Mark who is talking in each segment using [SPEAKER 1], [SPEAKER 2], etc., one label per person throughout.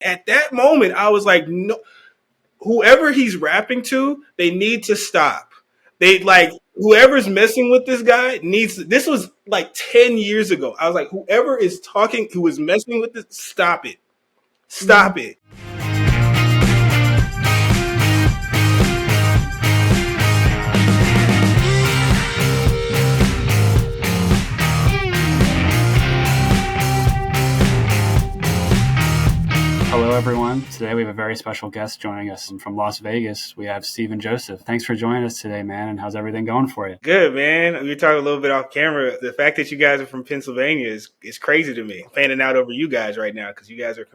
[SPEAKER 1] At that moment, I was like, no, whoever he's rapping to, they need to stop. They like whoever's messing with this guy needs. This was like 10 years ago. I was like, whoever is talking, who is messing with this, stop it, stop it.
[SPEAKER 2] Hello, everyone. Today we have a very special guest joining us from Las Vegas. We have Stephen Joseph. Thanks for joining us today, man. And how's everything going for you?
[SPEAKER 1] Good, man. We were talking a little bit off camera. The fact that you guys are from Pennsylvania is crazy to me. I'm fanning out over you guys right now because you guys are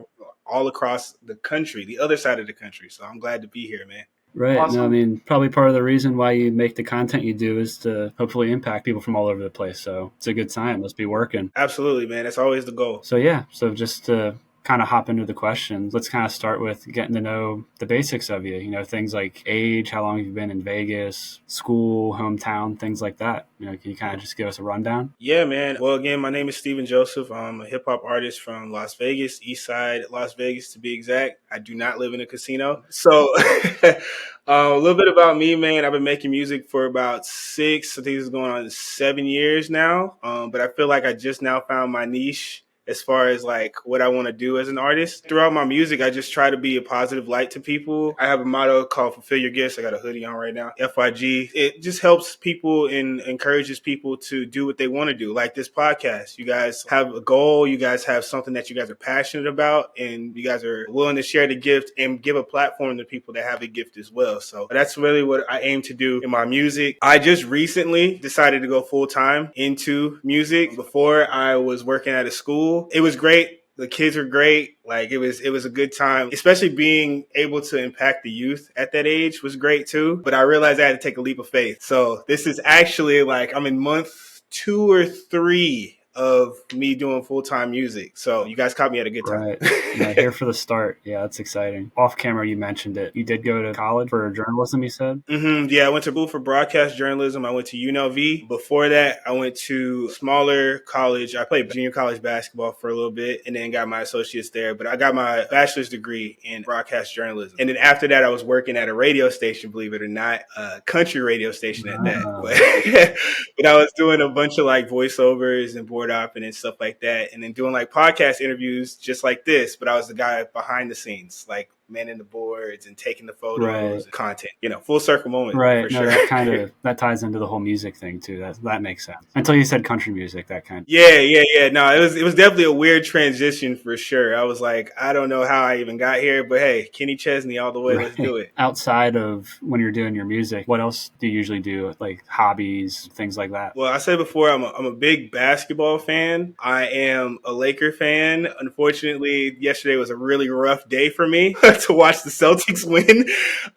[SPEAKER 1] all across the country, the other side of the country. So I'm glad to be here, man.
[SPEAKER 2] Right.
[SPEAKER 1] Awesome.
[SPEAKER 2] No, I mean, probably part of the reason why you make the content you do is to hopefully impact people from all over the place. So it's a good sign. Let's be working.
[SPEAKER 1] Absolutely, man. That's always the goal.
[SPEAKER 2] So just to kind of hop into the questions, let's kind of start with getting to know the basics of you. You know, things like age, how long you've been in Vegas, school, hometown, things like that. You know, can you kind of just give us a rundown?
[SPEAKER 1] Yeah, man. Well, again, my name is Stephen Joseph. I'm a hip hop artist from Las Vegas, East Side Las Vegas to be exact. I do not live in a casino. So a little bit about me, man. I've been making music for about I think this is going on 7 years now. But I feel like I just now found my niche as far as like what I want to do as an artist. Throughout my music, I just try to be a positive light to people. I have a motto called Fulfill Your Gifts. I got a hoodie on right now, FYG. It just helps people and encourages people to do what they want to do. Like this podcast, you guys have a goal. You guys have something that you guys are passionate about, and you guys are willing to share the gift and give a platform to people that have a gift as well. So that's really what I aim to do in my music. I just recently decided to go full time into music. Before, I was working at a school. It was great. The kids were great. Like it was a good time, especially being able to impact the youth at that age was great too. But I realized I had to take a leap of faith. So this is actually like I'm in month 2 or 3 of me doing full-time music. So you guys caught me at a good time.
[SPEAKER 2] Right. Yeah, here for the start. Yeah, that's exciting. Off camera, you mentioned it. You did go to college for journalism, you said?
[SPEAKER 1] Mm-hmm. Yeah, I went to school for broadcast journalism. I went to UNLV. Before that, I went to smaller college. I played junior college basketball for a little bit and then got my associates there. But I got my bachelor's degree in broadcast journalism. And then after that, I was working at a radio station, believe it or not, a country radio station at that. But I was doing a bunch of like voiceovers and board op and stuff like that. And then doing like podcast interviews just like this. But I was the guy behind the scenes, like manning the boards and taking the photos and content, full circle moment.
[SPEAKER 2] Right.
[SPEAKER 1] For
[SPEAKER 2] no,
[SPEAKER 1] sure.
[SPEAKER 2] that ties into the whole music thing too. That makes sense. Until you said country music, that kind of.
[SPEAKER 1] Yeah. No, it was definitely a weird transition for sure. I was like, I don't know how I even got here, but hey, Kenny Chesney all the way. Right. Let's do it.
[SPEAKER 2] Outside of when you're doing your music, what else do you usually do? Like hobbies, things like that?
[SPEAKER 1] Well, I said before, I'm a big basketball fan. I am a Laker fan. Unfortunately, yesterday was a really rough day for me to watch the Celtics win.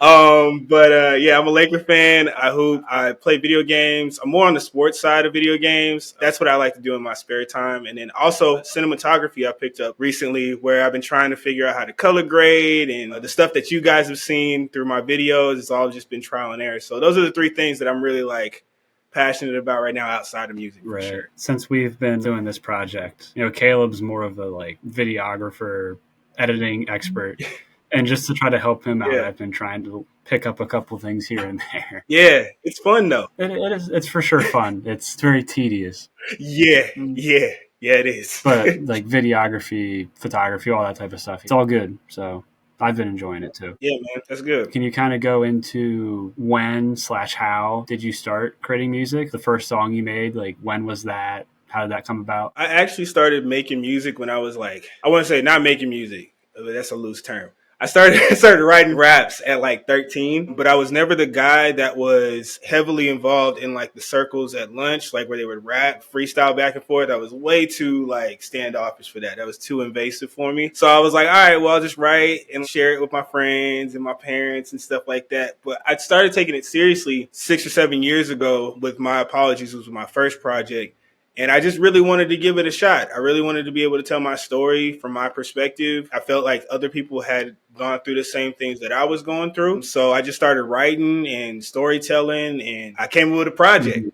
[SPEAKER 1] Yeah, I'm a Laker fan. I hoop. I play video games. I'm more on the sports side of video games. That's what I like to do in my spare time. And then also cinematography I picked up recently, where I've been trying to figure out how to color grade, and the stuff that you guys have seen through my videos. It's all just been trial and error. So those are the 3 things that I'm really like passionate about right now outside of music. For sure.
[SPEAKER 2] Since we've been doing this project, Caleb's more of a like videographer, editing expert. And just to try to help him out, I've been trying to pick up a couple things here and there.
[SPEAKER 1] Yeah, it's fun though.
[SPEAKER 2] It is. It's for sure fun. It's very tedious.
[SPEAKER 1] Yeah, it is.
[SPEAKER 2] But like videography, photography, all that type of stuff, it's all good. So I've been enjoying it too.
[SPEAKER 1] Yeah, man, that's good.
[SPEAKER 2] Can you kind of go into when/how did you start creating music? The first song you made, like when was that? How did that come about?
[SPEAKER 1] I actually started making music when I was like, I want to say not making music, but that's a loose term. I started writing raps at like 13, but I was never the guy that was heavily involved in like the circles at lunch, like where they would rap, freestyle back and forth. I was way too like standoffish for that. That was too invasive for me. So I was like, all right, well, I'll just write and share it with my friends and my parents and stuff like that. But I started taking it seriously 6 or 7 years ago with My Apologies, was my first project. And I just really wanted to give it a shot. I really wanted to be able to tell my story from my perspective. I felt like other people had gone through the same things that I was going through. So I just started writing and storytelling, and I came up with a project.
[SPEAKER 2] Mhm.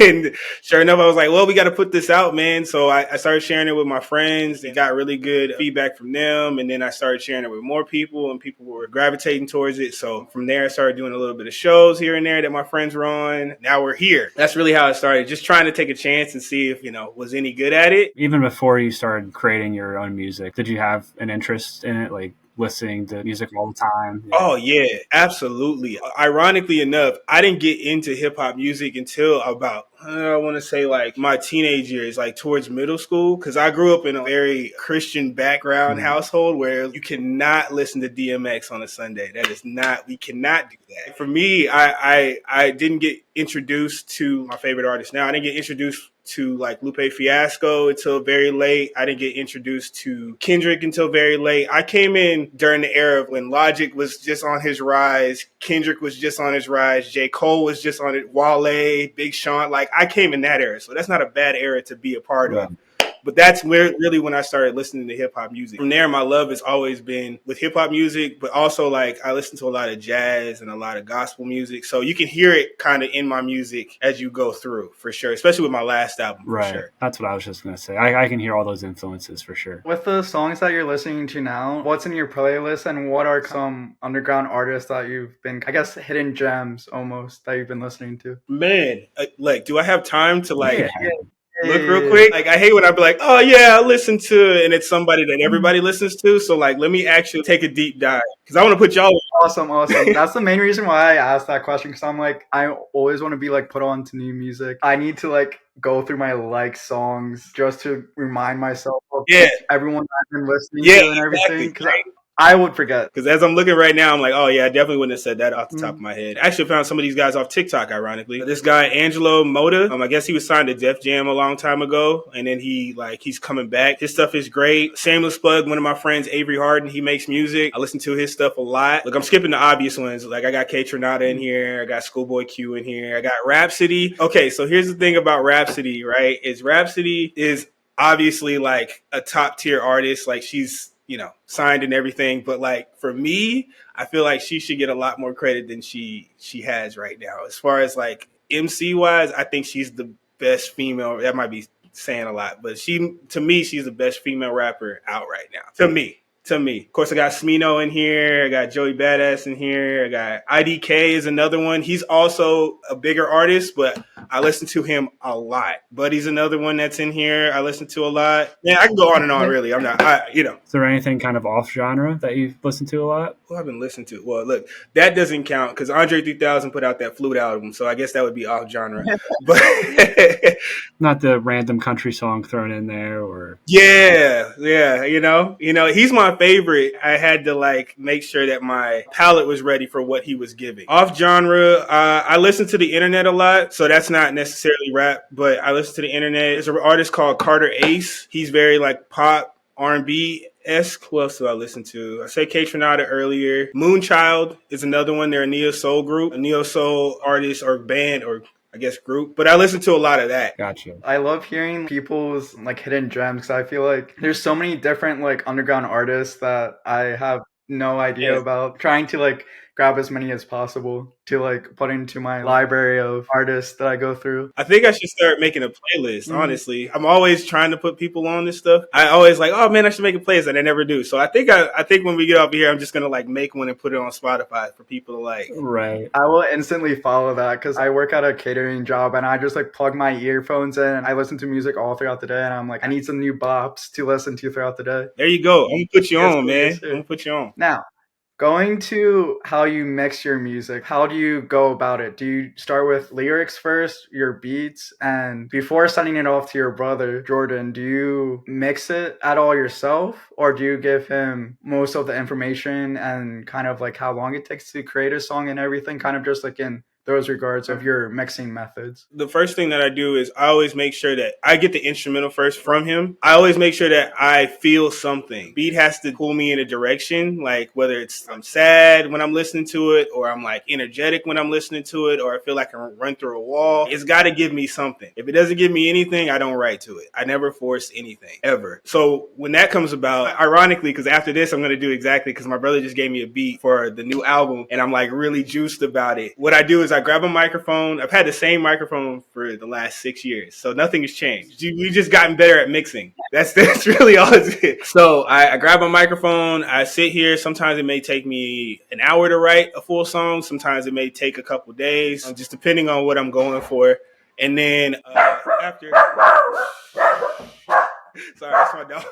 [SPEAKER 1] And sure enough, I was like, well, we got to put this out, man. So I started sharing it with my friends and got really good feedback from them. And then I started sharing it with more people, and people were gravitating towards it. So from there, I started doing a little bit of shows here and there that my friends were on. Now we're here. That's really how it started. Just trying to take a chance and see if, was any good at it.
[SPEAKER 2] Even before you started creating your own music, did you have an interest in it, like listening to music all the time? Yeah.
[SPEAKER 1] Oh yeah, absolutely. Ironically enough, I didn't get into hip hop music until about I want to say like my teenage years, like towards middle school, because I grew up in a very Christian background
[SPEAKER 2] Mhm.
[SPEAKER 1] household where you cannot listen to DMX on a Sunday. That is not, we cannot do that. For me, I didn't get introduced to my favorite artist. Now I didn't get introduced to like Lupe Fiasco until very late. I didn't get introduced to Kendrick until very late. I came in during the era when Logic was just on his rise, Kendrick was just on his rise, J. Cole was just on it, Wale, Big Sean. Like I came in that era, so that's not a bad era to be a part
[SPEAKER 2] Right.
[SPEAKER 1] of. But that's where really when I started listening to hip hop music. From there, my love has always been with hip hop music, but also like I listen to a lot of jazz and a lot of gospel music. So you can hear it kind of in my music as you go through, for sure, especially with my last album, for
[SPEAKER 2] Right.
[SPEAKER 1] sure.
[SPEAKER 2] That's what I was just going to say. I can hear all those influences for sure.
[SPEAKER 3] With the songs that you're listening to now, what's in your playlist and what are some underground artists that you've been, I guess, hidden gems almost that you've been listening to?
[SPEAKER 1] Man, like, do I have time to like
[SPEAKER 2] Yeah.
[SPEAKER 1] look real quick? Like, I hate when I be like, oh yeah, I listen to, and it's somebody that everybody listens to. So like, let me actually take a deep dive because I want to put y'all.
[SPEAKER 3] Awesome. That's the main reason why I asked that question, because I'm like, I always want to be like put on to new music. I need to like go through my like songs just to remind myself of
[SPEAKER 1] Yeah,
[SPEAKER 3] everyone I've been listening
[SPEAKER 1] yeah,
[SPEAKER 3] to and everything,
[SPEAKER 1] exactly.
[SPEAKER 3] because I would forget.
[SPEAKER 1] Because as I'm looking right now, I'm like, oh yeah, I definitely wouldn't have said that off the top of
[SPEAKER 3] Mm.
[SPEAKER 1] my head. I actually found some of these guys off TikTok, ironically. This guy, Angelo Moda, I guess he was signed to Def Jam a long time ago, and then he's coming back. His stuff is great. Shameless plug, one of my friends, Avery Harden, he makes music. I listen to his stuff a lot. Look, I'm skipping the obvious ones. Like I got K Tronada in here, I got Schoolboy Q in here, I got Rhapsody. Okay, so here's the thing about Rhapsody, right? Rhapsody is obviously like a top tier artist. Like she's signed and everything. But like for me, I feel like she should get a lot more credit than she has right now. As far as like MC wise, I think she's the best female. That might be saying a lot, but to me, she's the best female rapper out right now. To me. Of course, I got Smino in here. I got Joey Badass in here. I got IDK is another one. He's also a bigger artist, but I listen to him a lot. Buddy's another one that's in here. I listen to a lot. Yeah, I can go on and on, really. I'm not,
[SPEAKER 2] Is there anything kind of off genre that you've listened to a lot?
[SPEAKER 1] Who I've been listening to? Well, look, that doesn't count because Andre 3000 put out that Flute album, so I guess that would be off genre. But
[SPEAKER 2] Not the random country song thrown in there, or
[SPEAKER 1] yeah, he's my favorite. I had to like make sure that my palate was ready for what he was giving. Off genre, I listen to the internet a lot, so that's not necessarily rap, but I listen to the internet. There's an artist called Carter Ace. He's very like pop R&B esque. Who else do I listen to? I said K Tronada earlier. Moonchild is another one. They're a neo soul group, a neo soul artist or band or I guess group, but I listen to a lot of that.
[SPEAKER 2] Gotcha.
[SPEAKER 3] I love hearing people's like hidden gems, because I feel like there's so many different like underground artists that I have no idea about. Trying to like grab as many as possible to like put into my library of artists that I go through.
[SPEAKER 1] I think I should start making a playlist,
[SPEAKER 3] Mhm.
[SPEAKER 1] honestly. I'm always trying to put people on this stuff. I always like, oh man, I should make a playlist, and I never do. So I think when we get off here, I'm just gonna like make one and put it on Spotify for people to like.
[SPEAKER 2] Right.
[SPEAKER 3] I will instantly follow that, because I work at a catering job and I just like plug my earphones in and I listen to music all throughout the day, and I'm like, I need some new bops to listen to throughout the day.
[SPEAKER 1] There you go. I'm gonna put you
[SPEAKER 3] Yes,
[SPEAKER 1] on, man.
[SPEAKER 3] please.
[SPEAKER 1] I'm gonna put you on.
[SPEAKER 3] Now, going to how you mix your music, how do you go about it? Do you start with lyrics first, your beats, and before sending it off to your brother, Jordan, do you mix it at all yourself, or do you give him most of the information and kind of like how long it takes to create a song and everything, kind of just like in those regards of your mixing methods?
[SPEAKER 1] The first thing that I do is I always make sure that I get the instrumental first from him. I always make sure that I feel something. Beat has to pull me in a direction, like whether it's I'm sad when I'm listening to it, or I'm like energetic when I'm listening to it, or I feel like I can run through a wall. It's got to give me something. If it doesn't give me anything, I don't write to it. I never force anything, ever. So when that comes about, ironically, because after this, I'm going to do exactly, because my brother just gave me a beat for the new album, and I'm like really juiced about it. What I do is I grab a microphone. I've had the same microphone for the last 6 years, so nothing has changed. We've just gotten better at mixing. That's really all it is. So I grab a microphone. I sit here. Sometimes it may take me an hour to write a full song. Sometimes it may take a couple days, just depending on what I'm going for. And then after... Sorry, that's my dog.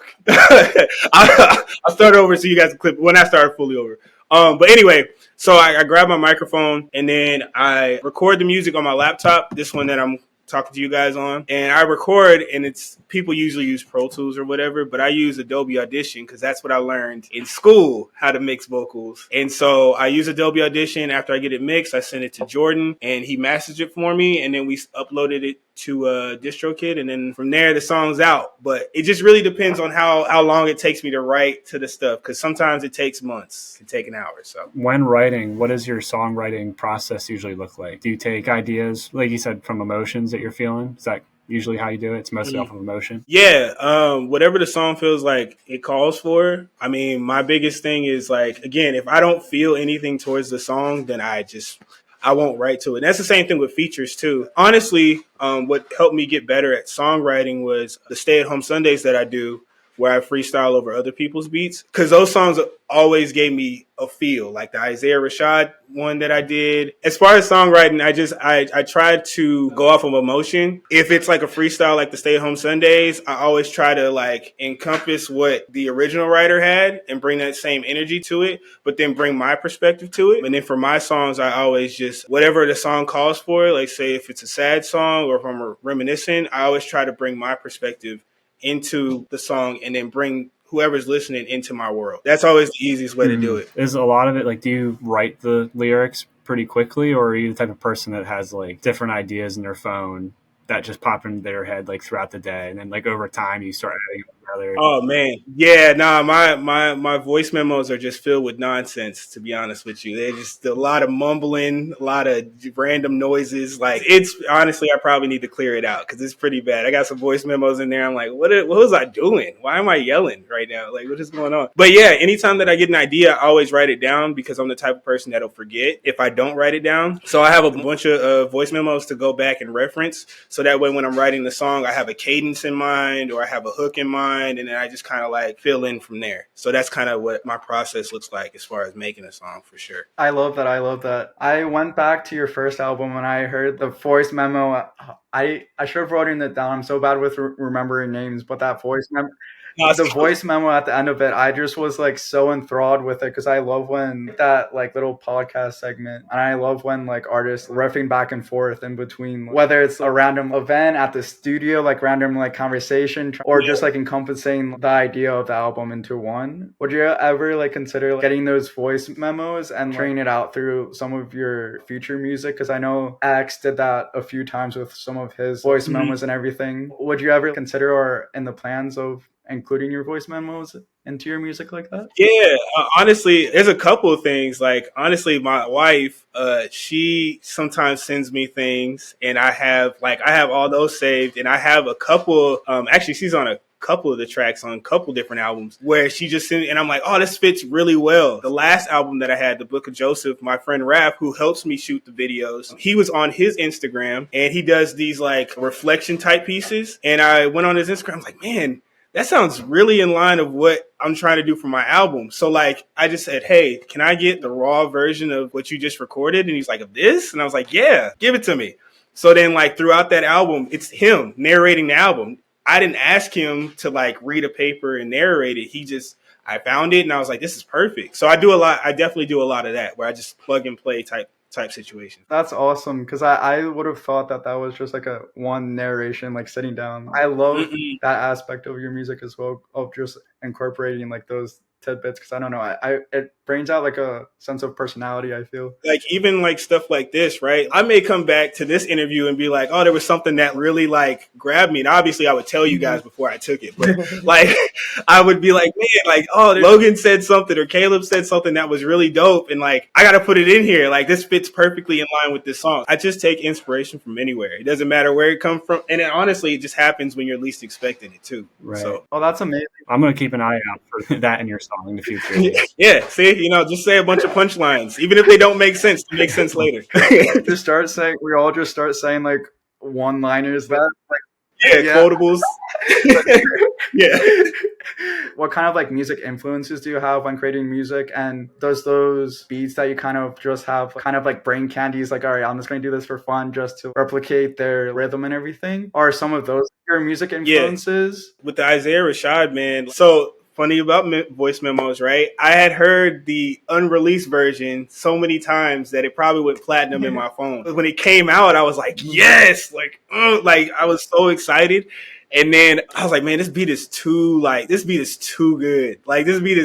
[SPEAKER 1] I'll start over so you guys can clip when I start fully over. But anyway, so I grab my microphone and then I record the music on my laptop, this one that I'm talking to you guys on, and I record, and it's people usually use Pro Tools or whatever, but I use Adobe Audition because that's what I learned in school, how to mix vocals. And so I use Adobe Audition. After I get it mixed, I send it to Jordan and he masters it for me, and then we uploaded it to DistroKid, and then from there the song's out. But it just really depends on how long it takes me to write to the stuff, because sometimes it takes months, it can take an hour. So
[SPEAKER 2] when writing, what does your songwriting process usually look like? Do you take ideas, like you said, from emotions that you're feeling? Is that usually how you do it? It's mostly off of emotion?
[SPEAKER 1] Yeah, whatever the song feels like it calls for. I mean, my biggest thing is, like, again, if I don't feel anything towards the song, then I won't write to it. And that's the same thing with features too. Honestly, what helped me get better at songwriting was the stay-at-home Sundays that I do, where I freestyle over other people's beats. Because those songs always gave me a feel, like the Isaiah Rashad one that I did. As far as songwriting, I tried to go off of emotion. If it's like a freestyle like the Stay at Home Sundays, I always try to like encompass what the original writer had and bring that same energy to it, but then bring my perspective to it. And then for my songs, I always just, whatever the song calls for, like say if it's a sad song or if I'm reminiscing, I always try to bring my perspective into the song and then bring whoever's listening into my world. That's always the easiest way to do it.
[SPEAKER 2] Is a lot of it like, do you write the lyrics pretty quickly, or are you the type of person that has like different ideas in their phone that just pop into their head like throughout the day, and then like over time you start adding together?
[SPEAKER 1] Oh man, yeah, nah, my voice memos are just filled with nonsense, to be honest with you. They're just a lot of mumbling, a lot of random noises. Like, it's honestly, I probably need to clear it out because it's pretty bad. I got some voice memos in there. I'm like, what was I doing? Why am I yelling right now? Like, what is going on? But yeah, anytime that I get an idea, I always write it down because I'm the type of person that'll forget if I don't write it down. So I have a bunch of voice memos to go back and reference. So that way when I'm writing the song, I have a cadence in mind or I have a hook in mind, and then I just kind of like fill in from there. So that's kind of what my process looks like as far as making a song, for sure.
[SPEAKER 3] I love that. I went back to your first album and I heard the voice memo. I should have written it down. I'm so bad with remembering names, but that voice memo. The voice memo at the end of it, I just was like so enthralled with it because I love when that like little podcast segment, and I love when like artists riffing back and forth in between, whether it's a random event at the studio, like random like conversation, or just like encompassing the idea of the album into one. Would you ever like consider getting those voice memos and turning it out through some of your future music? Because I know X did that a few times with some of his voice memos and everything. Would you ever consider, or in the plans of including your voice memos into your music like that?
[SPEAKER 1] Yeah, honestly, there's a couple of things. Like, honestly, my wife, she sometimes sends me things, and I have all those saved, and I have a couple. Actually, she's on a couple of the tracks on a couple different albums where she just sent, and I'm like, oh, this fits really well. The last album that I had, The Book of Joseph, my friend Raph, who helps me shoot the videos, he was on his Instagram, and he does these like reflection type pieces, and I went on his Instagram, I was like, man, that sounds really in line of what I'm trying to do for my album. So like, I just said, hey, can I get the raw version of what you just recorded? And he's like, of this? And I was like, yeah, give it to me. So then like throughout that album, it's him narrating the album. I didn't ask him to like read a paper and narrate it. I found it and I was like, this is perfect. So I definitely do a lot of that where I just plug and play type situation.
[SPEAKER 3] That's awesome, because I would have thought that was just like a one narration, like sitting down. I love that aspect of your music as well, of just incorporating like those tidbits because I don't know. It brings out like a sense of personality, I feel.
[SPEAKER 1] Like even like stuff like this, right? I may come back to this interview and be like, oh, there was something that really like grabbed me. And obviously I would tell you guys before I took it, but like I would be like, man, like, oh, Logan said something or Caleb said something that was really dope. And like, I got to put it in here. Like this fits perfectly in line with this song. I just take inspiration from anywhere. It doesn't matter where it comes from. And it, honestly, it just happens when you're least expecting it too.
[SPEAKER 2] Right.
[SPEAKER 1] So,
[SPEAKER 3] oh, that's amazing.
[SPEAKER 2] I'm going to keep an eye out for that in your song in the future.
[SPEAKER 1] Yeah. See, just say a bunch of punchlines, even if they don't make sense, to make sense later.
[SPEAKER 3] We all just start saying like one-liners that like,
[SPEAKER 1] quotables. Yeah.
[SPEAKER 3] What kind of like music influences do you have when creating music? And does those beats that you kind of just have kind of like brain candies, like, all right, I'm just going to do this for fun just to replicate their rhythm and everything? Are some of those your music influences?
[SPEAKER 1] With the Isaiah Rashad, man. So funny about voice memos, right? I had heard the unreleased version so many times that it probably went platinum in my phone. When it came out, I was like, yes, like I was so excited. And then I was like, man, this beat is too good. Like, this beat is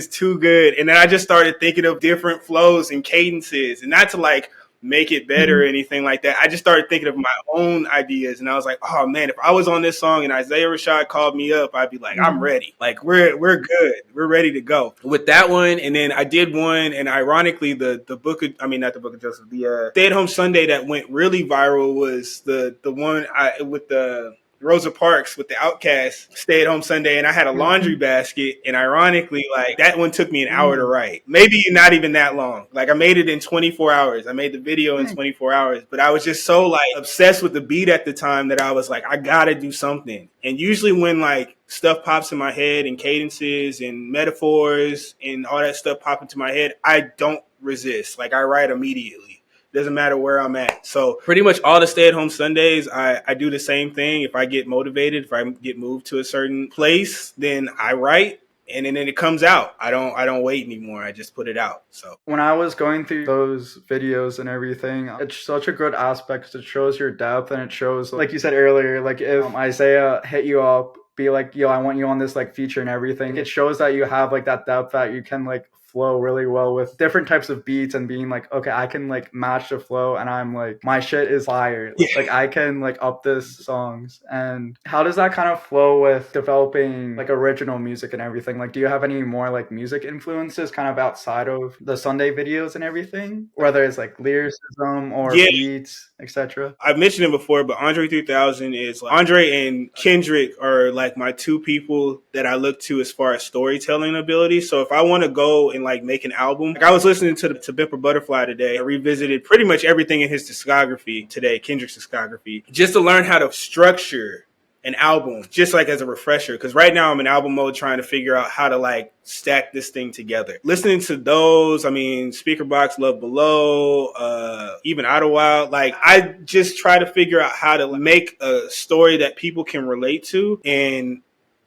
[SPEAKER 1] too good. And then I just started thinking of different flows and cadences, and not to like make it better or anything like that. I just started thinking of my own ideas, and I was like, oh man, if I was on this song and Isaiah Rashad called me up, I'd be like, I'm ready. Like we're good. We're ready to go with that one. And then I did one, and ironically, the book of, I mean, not the Book of Joseph, the Stay at Home Sunday that went really viral was the one with the Rosa Parks with the Outcast Stay at Home Sunday, and I had a laundry basket, and ironically, like that one took me an hour to write. Maybe not even that long. Like I made it in 24 hours. I made the video in 24 hours, but I was just so like obsessed with the beat at the time that I was like, I gotta do something. And usually when like stuff pops in my head and cadences and metaphors and all that stuff pop into my head, I don't resist. Like I write immediately. Doesn't matter where I'm at. So pretty much all the stay-at-home Sundays, I do the same thing. If I get motivated, if I get moved to a certain place, then I write, and then it comes out. I don't wait anymore. I just put it out. So
[SPEAKER 3] when I was going through those videos and everything, it's such a good aspect because it shows your depth, and it shows, like you said earlier, like if Isaiah hit you up, be like, yo, I want you on this like feature and everything. It shows that you have like that depth, that you can like flow really well with different types of beats, and being like, okay, I can like match the flow, and I'm like, my shit is fire. Yeah. Like I can like up this songs. And how does that kind of flow with developing like original music and everything? Like, do you have any more like music influences kind of outside of the Sunday videos and everything, whether it's like lyricism or beats, etc.?
[SPEAKER 1] I've mentioned it before, but Andre 3000 is like, Andre and Kendrick are like my two people that I look to as far as storytelling ability. So if I want to go and like make an album, like I was listening to Bimper Butterfly today. I revisited pretty much everything in his discography today, Kendrick's discography, just to learn how to structure an album, just like as a refresher. Because right now I'm in album mode trying to figure out how to like stack this thing together. Listening to those, I mean, Speakerbox, Love Below, even Idlewild, like I just try to figure out how to make a story that people can relate to in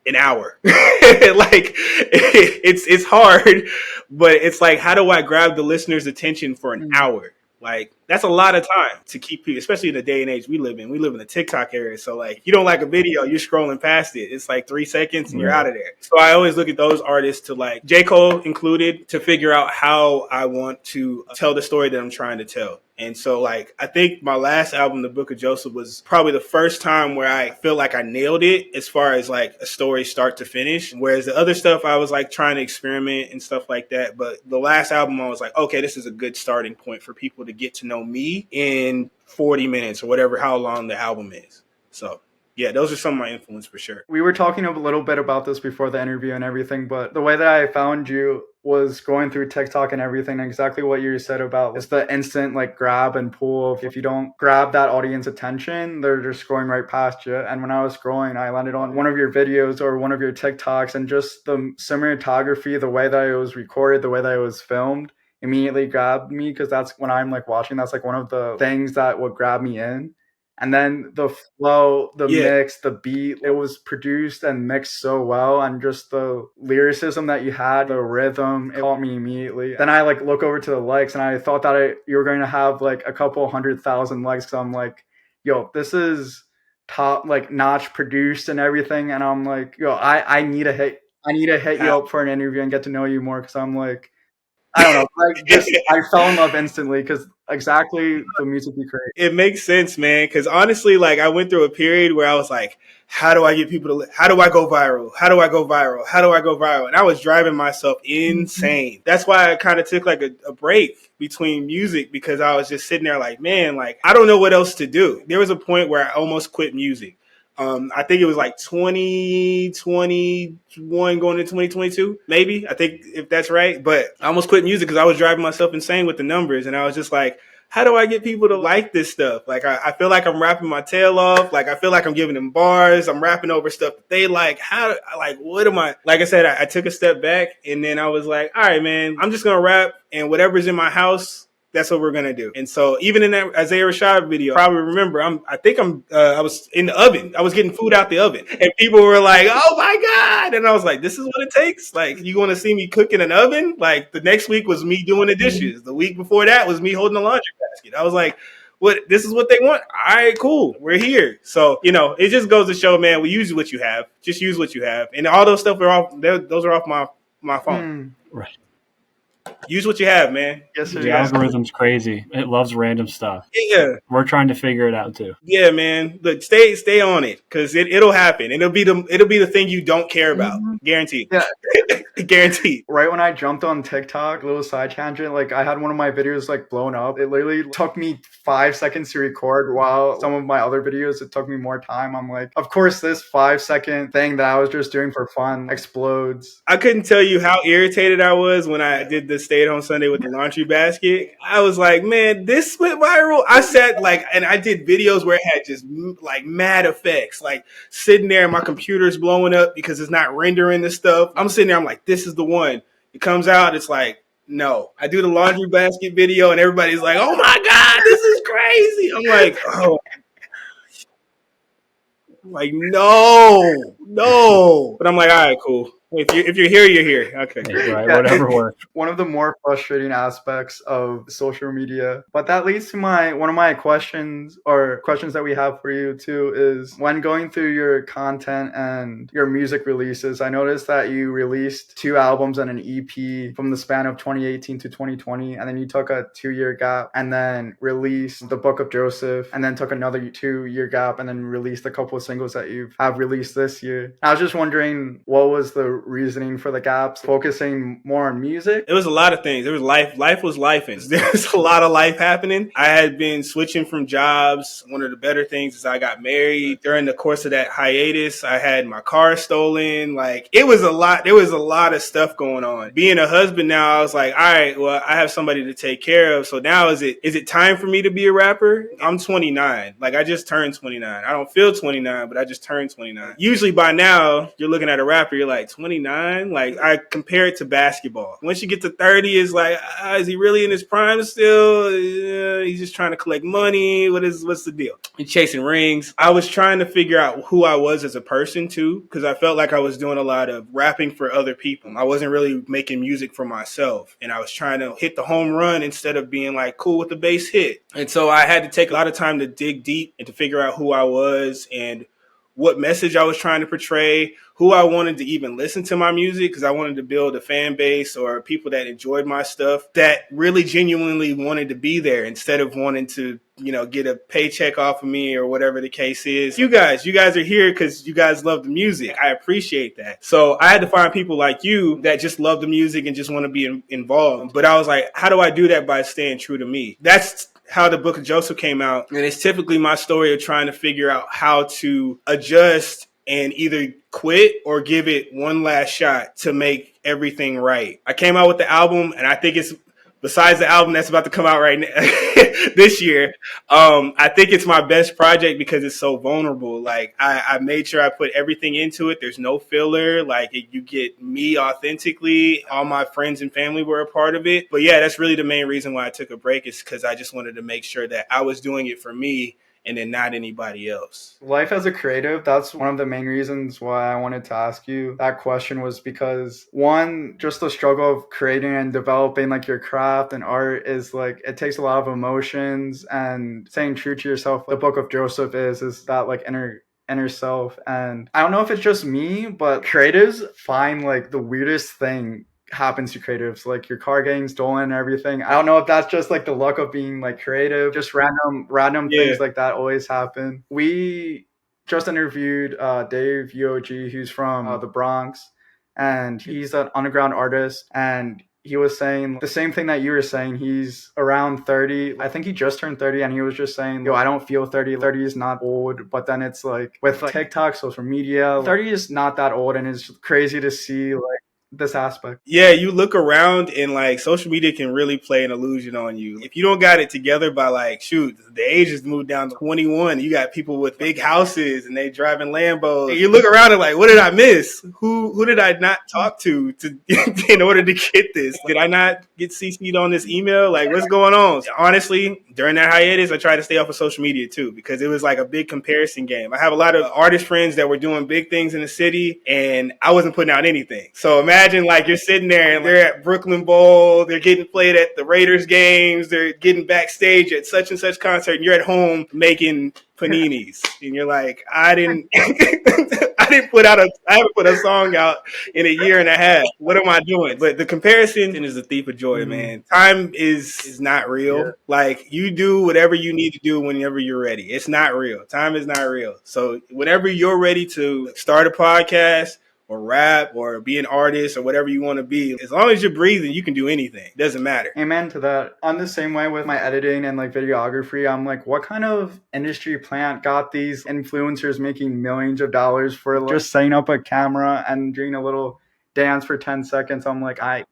[SPEAKER 1] an hour. Like it's hard, but it's like, how do I grab the listener's attention for an hour? Like that's a lot of time to keep people, especially in the day and age we live in. We live in the TikTok era. So like, if you don't like a video, you're scrolling past it. It's like 3 seconds and you're out of there. So I always look at those artists, to like J. Cole included, to figure out how I want to tell the story that I'm trying to tell. And so like, I think my last album, The Book of Joseph, was probably the first time where I feel like I nailed it as far as like a story start to finish. Whereas the other stuff, I was like trying to experiment and stuff like that. But the last album, I was like, okay, this is a good starting point for people to get to know me in 40 minutes or whatever, how long the album is. So yeah, those are some of my influence for sure.
[SPEAKER 3] We were talking a little bit about this before the interview and everything, but the way that I found you was going through TikTok and everything. Exactly what you said about it's the instant like grab and pull. If you don't grab that audience attention, they're just scrolling right past you. And when I was scrolling, I landed on one of your videos or one of your TikToks, and just the cinematography, the way that it was recorded, the way that it was filmed, immediately grabbed me, because that's when I'm like watching, that's like one of the things that would grab me in. And then the flow, the mix, the beat, it was produced and mixed so well. And just the lyricism that you had, the rhythm, it caught me immediately. Then I like look over to the likes, and I thought that you were going to have like a couple 100,000 likes. So I'm like, yo, this is top like notch produced and everything. And I'm like, yo, I need to hit I need to hit you
[SPEAKER 1] How?
[SPEAKER 3] up for an interview and get to know you more because I'm like, I don't know, like just I fell in love instantly because exactly the music you create.
[SPEAKER 1] It makes sense, man. Because honestly, like I went through a period where I was like, how do I get people to? How do I go viral? How do I go viral? How do I go viral? And I was driving myself insane. That's why I kind of took like a break between music because I was just sitting there like, man, like I don't know what else to do. There was a point where I almost quit music. I think it was like 2021 going into 2022, maybe. I think if that's right. But I almost quit music because I was driving myself insane with the numbers. And I was just like, how do I get people to like this stuff? Like, I feel like I'm rapping my tail off. Like, I feel like I'm giving them bars. I'm rapping over stuff that they like. What am I? Like I said, I took a step back and then I was like, all right, man, I'm just going to rap and whatever's in my house, that's what we're gonna do. And so even in that Isaiah Rashad video, probably remember I was in the oven. I was getting food out the oven, and people were like, "Oh my god!" And I was like, "This is what it takes. Like, you want to see me cook in an oven?" Like the next week was me doing the dishes. The week before that was me holding the laundry basket. I was like, "What? This is what they want? All right, cool. We're here." So it just goes to show, man. We use what you have. Just use what you have, and all those stuff are off. Those are off my phone.
[SPEAKER 2] Right.
[SPEAKER 1] Use what you have, man.
[SPEAKER 3] Yes, sir.
[SPEAKER 2] The algorithm's crazy. It loves random stuff.
[SPEAKER 1] Yeah.
[SPEAKER 2] We're trying to figure it out too.
[SPEAKER 1] Yeah, man. Look, stay on it because it'll happen. It'll be the thing you don't care about. Guaranteed.
[SPEAKER 3] Yeah.
[SPEAKER 1] Guaranteed.
[SPEAKER 3] Right when I jumped on TikTok, little side tangent, like I had one of my videos like blown up. It literally took me 5 seconds to record while some of my other videos, it took me more time. I'm like, of course, this 5-second thing that I was just doing for fun explodes.
[SPEAKER 1] I couldn't tell you how irritated I was when I did the stay at home Sunday with the laundry basket. I was like, man, this went viral. I sat and I did videos where it had just like mad effects, like sitting there and my computer's blowing up because it's not rendering the stuff. I'm sitting there, I'm like, this is the one. It comes out, it's like, no. I do the laundry basket video and everybody's like, oh my God, this is crazy. I'm like, oh. Like, no. But I'm like, all right, cool. If you're here, you're here. Okay.
[SPEAKER 2] Right, whatever works.
[SPEAKER 3] One of the more frustrating aspects of social media. But that leads to one of my questions that we have for you too is when going through your content and your music releases, I noticed that you released 2 albums and an EP from the span of 2018 to 2020, and then you took a 2-year gap and then released the Book of Joseph, and then took another 2-year gap and then released a couple of singles that you have released this year. I was just wondering, what was the reasoning for the gaps? Focusing more on music?
[SPEAKER 1] It was a lot of things. There was life was lifing. There's a lot of life happening. I had been switching from jobs. One of the better things is I got married. During the course of that hiatus, I had my car stolen. Like, it was a lot. There was a lot of stuff going on. Being a husband now, I was like, all right, well, I have somebody to take care of. So now is it time for me to be a rapper? I'm 29. Like, I just turned 29. I don't feel 29, but I just turned 29. Usually by now, you're looking at a rapper, you're like, 29? Like, I compare it to basketball. Once you get to 30, it's like, is he really in his prime still? He's just trying to collect money. What's the deal? He's chasing rings. I was trying to figure out who I was as a person too, because I felt like I was doing a lot of rapping for other people. I wasn't really making music for myself, and I was trying to hit the home run instead of being like cool with the base hit. And so I had to take a lot of time to dig deep and to figure out who I was and what message I was trying to portray, who I wanted to even listen to my music, because I wanted to build a fan base or people that enjoyed my stuff that really genuinely wanted to be there instead of wanting to, get a paycheck off of me or whatever the case is. You guys are here because you guys love the music. I appreciate that. So I had to find people like you that just love the music and just want to be involved. But I was like, how do I do that by staying true to me? That's how the Book of Joseph came out. And it's typically my story of trying to figure out how to adjust and either quit or give it one last shot to make everything right. I came out with the album, and I think it's, besides the album that's about to come out right now, this year, I think it's my best project because it's so vulnerable. Like, I made sure I put everything into it. There's no filler. Like, you get me authentically. All my friends and family were a part of it. But yeah, that's really the main reason why I took a break, is because I just wanted to make sure that I was doing it for me and then not anybody else.
[SPEAKER 3] Life as a creative, that's one of the main reasons why I wanted to ask you that question, was because one, just the struggle of creating and developing like your craft and art is like, it takes a lot of emotions, and staying true to yourself. The Book of Joseph is that like inner inner self. And I don't know if it's just me, but creatives find like the weirdest thing happens to creatives, like your car getting stolen and everything. I don't know if that's just like the luck of being like creative, just random
[SPEAKER 1] Yeah.
[SPEAKER 3] things like that always happen. We just interviewed Dave UOG, who's from the Bronx, and he's an underground artist, and he was saying the same thing that you were saying. He's around 30. I think he just turned 30, and he was just saying, yo, I don't feel 30. 30 is not old. But then it's like with like TikTok, social media, 30 is not that old, and it's crazy to see like this aspect.
[SPEAKER 1] Yeah, you look around and like social media can really play an illusion on you. If you don't got it together by like, shoot, the age has moved down to 21. You got people with big houses and they driving Lambos. And you look around and like, what did I miss? Who did I not talk to in order to get this? Did I not get CC'd on this email? Like, what's going on? Honestly, during that hiatus, I tried to stay off of social media too, because it was like a big comparison game. I have a lot of artist friends that were doing big things in the city and I wasn't putting out anything. So imagine like you're sitting there and they're at Brooklyn Bowl, they're getting played at the Raiders games, they're getting backstage at such and such concert, and you're at home making paninis, and you're like, I haven't put a song out in a year and a half. What am I doing? But the comparison is the thief of joy, man. Time is not real. Yeah. Like, you do whatever you need to do whenever you're ready. It's not real. Time is not real. So whenever you're ready to start a podcast or rap or be an artist or whatever you want to be, as long as you're breathing, you can do anything. It doesn't matter.
[SPEAKER 3] Amen to that. I'm the same way with my editing and like videography. I'm like, what kind of industry plant got these influencers making millions of dollars for like, just setting up a camera and doing a little dance for 10 seconds? I'm like, I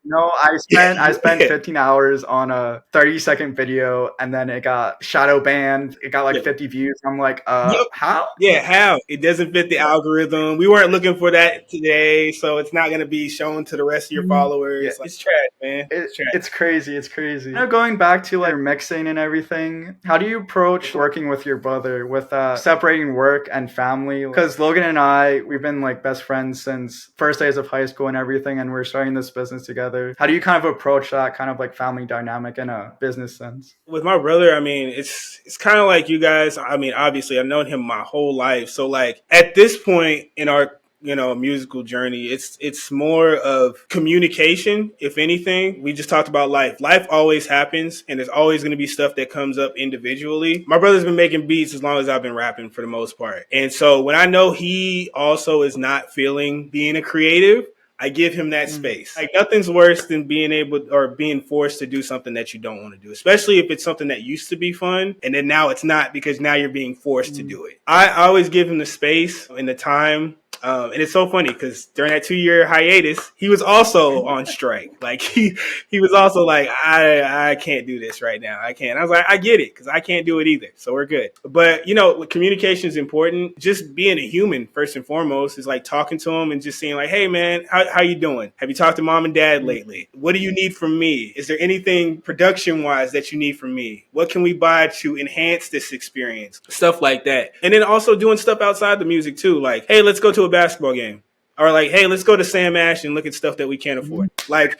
[SPEAKER 3] spent 15 hours on a 30-second video, and then it got shadow banned. It got like 50 views. I'm like, how?
[SPEAKER 1] Yeah, how? It doesn't fit the algorithm. We weren't looking for that today, so it's not going to be shown to the rest of your followers. Yeah. Like, it's trash, man.
[SPEAKER 3] It's crazy. It's crazy. You know, going back to like mixing and everything, how do you approach working with your brother with separating work and family? Because Logan and I, we've been like best friends since first days of high school and everything, and we're starting this business together. How do you kind of approach that kind of like family dynamic in a business sense?
[SPEAKER 1] With my brother, I mean, it's kind of like you guys. I mean, obviously, I've known him my whole life. So like at this point in our musical journey, it's more of communication. If anything, we just talked about life always happens, and there's always going to be stuff that comes up individually. My brother's been making beats as long as I've been rapping for the most part, and so when I know he also is not feeling being a creative, I give him that space. Like, nothing's worse than being able or being forced to do something that you don't want to do, especially if it's something that used to be fun and then now it's not, because now you're being forced to do it. I always give him the space and the time. And it's so funny because during that 2-year hiatus, he was also on strike. Like he was also like, I can't do this right now. I can't. I was like, I get it, because I can't do it either. So we're good. But, communication is important. Just being a human, first and foremost, is like talking to him and just saying like, hey, man, how you doing? Have you talked to mom and dad lately? What do you need from me? Is there anything production wise that you need from me? What can we buy to enhance this experience? Stuff like that. And then also doing stuff outside the music too. Like, hey, let's go to a basketball game. Or like, hey, let's go to Sam Ash and look at stuff that we can't afford. Like,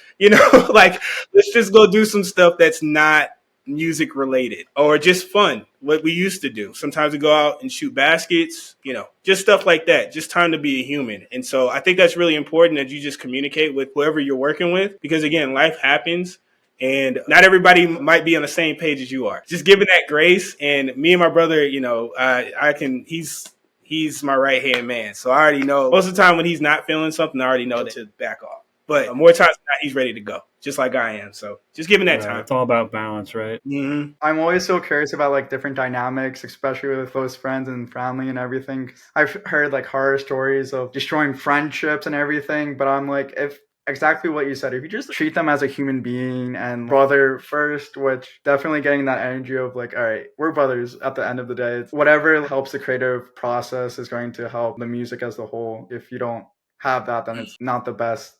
[SPEAKER 1] like, let's just go do some stuff that's not music related or just fun, what we used to do. Sometimes we go out and shoot baskets, just stuff like that. Just time to be a human. And so I think that's really important, that you just communicate with whoever you're working with, because again, life happens. And not everybody might be on the same page as you are. Just giving that grace. And me and my brother, he's my right hand man. So I already know most of the time when he's not feeling something, I already know to back off. But more times than not, he's ready to go, just like I am. So just giving that time.
[SPEAKER 2] It's all about balance, right?
[SPEAKER 1] Mm-hmm.
[SPEAKER 3] I'm always so curious about like different dynamics, especially with close friends and family and everything. I've heard like horror stories of destroying friendships and everything, but I'm like, if exactly what you said, if you just treat them as a human being and brother first, which definitely getting that energy of like, all right, we're brothers at the end of the day. Whatever helps the creative process is going to help the music as a whole. If you don't have that, then it's not the best.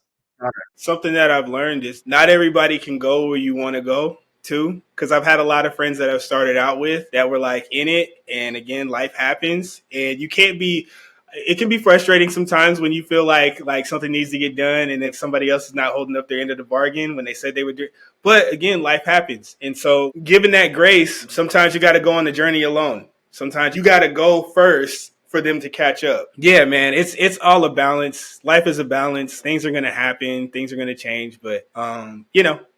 [SPEAKER 1] Something that I've learned is not everybody can go where you want to go too, because I've had a lot of friends that I've started out with that were like in it, and again, life happens, and you can't be. It can be frustrating sometimes when you feel like something needs to get done, and if somebody else is not holding up their end of the bargain when they said they would do it. But again, life happens, and so given that grace, sometimes you got to go on the journey alone. Sometimes you got to go first for them to catch up. Yeah, man, it's all a balance. Life is a balance. Things are gonna happen. Things are gonna change, but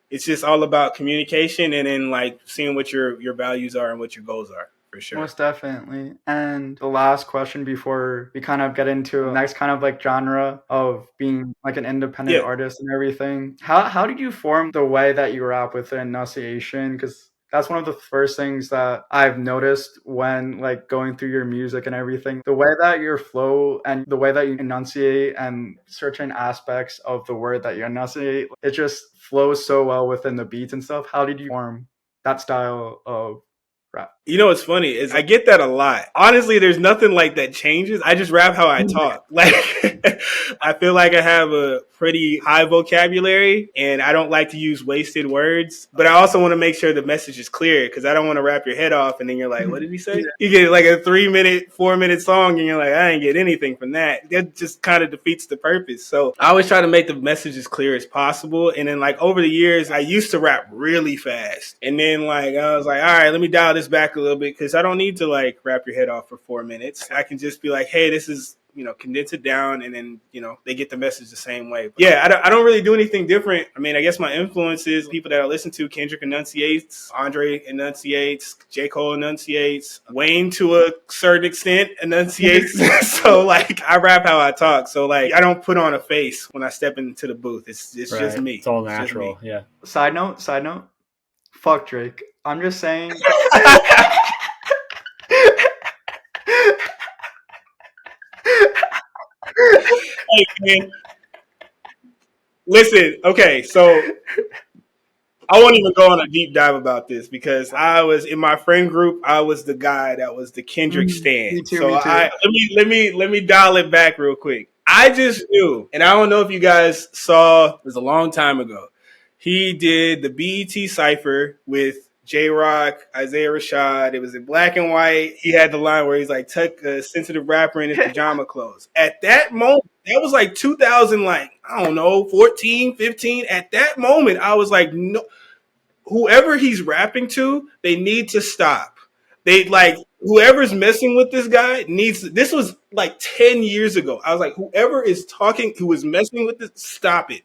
[SPEAKER 1] it's just all about communication and then like seeing what your values are and what your goals are. For sure.
[SPEAKER 3] Most definitely. And the last question before we kind of get into the next kind of like genre of being like an independent artist and everything. How did you form the way that you rap with the enunciation? Because that's one of the first things that I've noticed when like going through your music and everything. The way that your flow and the way that you enunciate and certain aspects of the word that you enunciate, it just flows so well within the beats and stuff. How did you form that style of rap?
[SPEAKER 1] You know what's funny is I get that a lot. Honestly, there's nothing like that changes. I just rap how I talk. Like I feel like I have a pretty high vocabulary and I don't like to use wasted words. But I also want to make sure the message is clear because I don't want to rap your head off and then you're like, what did he say? You get like a 3-minute, 4-minute song and you're like, I didn't get anything from that. That just kind of defeats the purpose. So I always try to make the message as clear as possible. And then like over the years, I used to rap really fast. And then like I was like, all right, let me dial this back a little bit because I don't need to like wrap your head off for 4 minutes. I can just be like, hey, this is, condense it down and then, they get the message the same way. But yeah, I don't really do anything different. I mean, I guess my influences, people that I listen to, Kendrick enunciates, Andre enunciates, J. Cole enunciates, Wayne to a certain extent enunciates. So like I rap how I talk. So like I don't put on a face when I step into the booth. It's
[SPEAKER 2] right.
[SPEAKER 1] Just me.
[SPEAKER 2] It's all natural. Yeah.
[SPEAKER 3] Side note. Fuck Drake. I'm just saying.
[SPEAKER 1] Hey, man. Listen, okay, so I won't even go on a deep dive about this because I was in my friend group. I was the guy that was the Kendrick stan.
[SPEAKER 3] Me too.
[SPEAKER 1] Let me dial it back real quick. I just knew, and I don't know if you guys saw. It was a long time ago. He did the BET Cypher with J-Rock, Isaiah Rashad. It was in black and white. He had the line where he's like, tuck a sensitive rapper in his pajama clothes. At that moment, that was like 2000, like, I don't know, 14, 15. At that moment, I was like, no, whoever he's rapping to, they need to stop. They like, whoever's messing with this guy needs, this was like 10 years ago. I was like, whoever is talking, who is messing with this, stop it.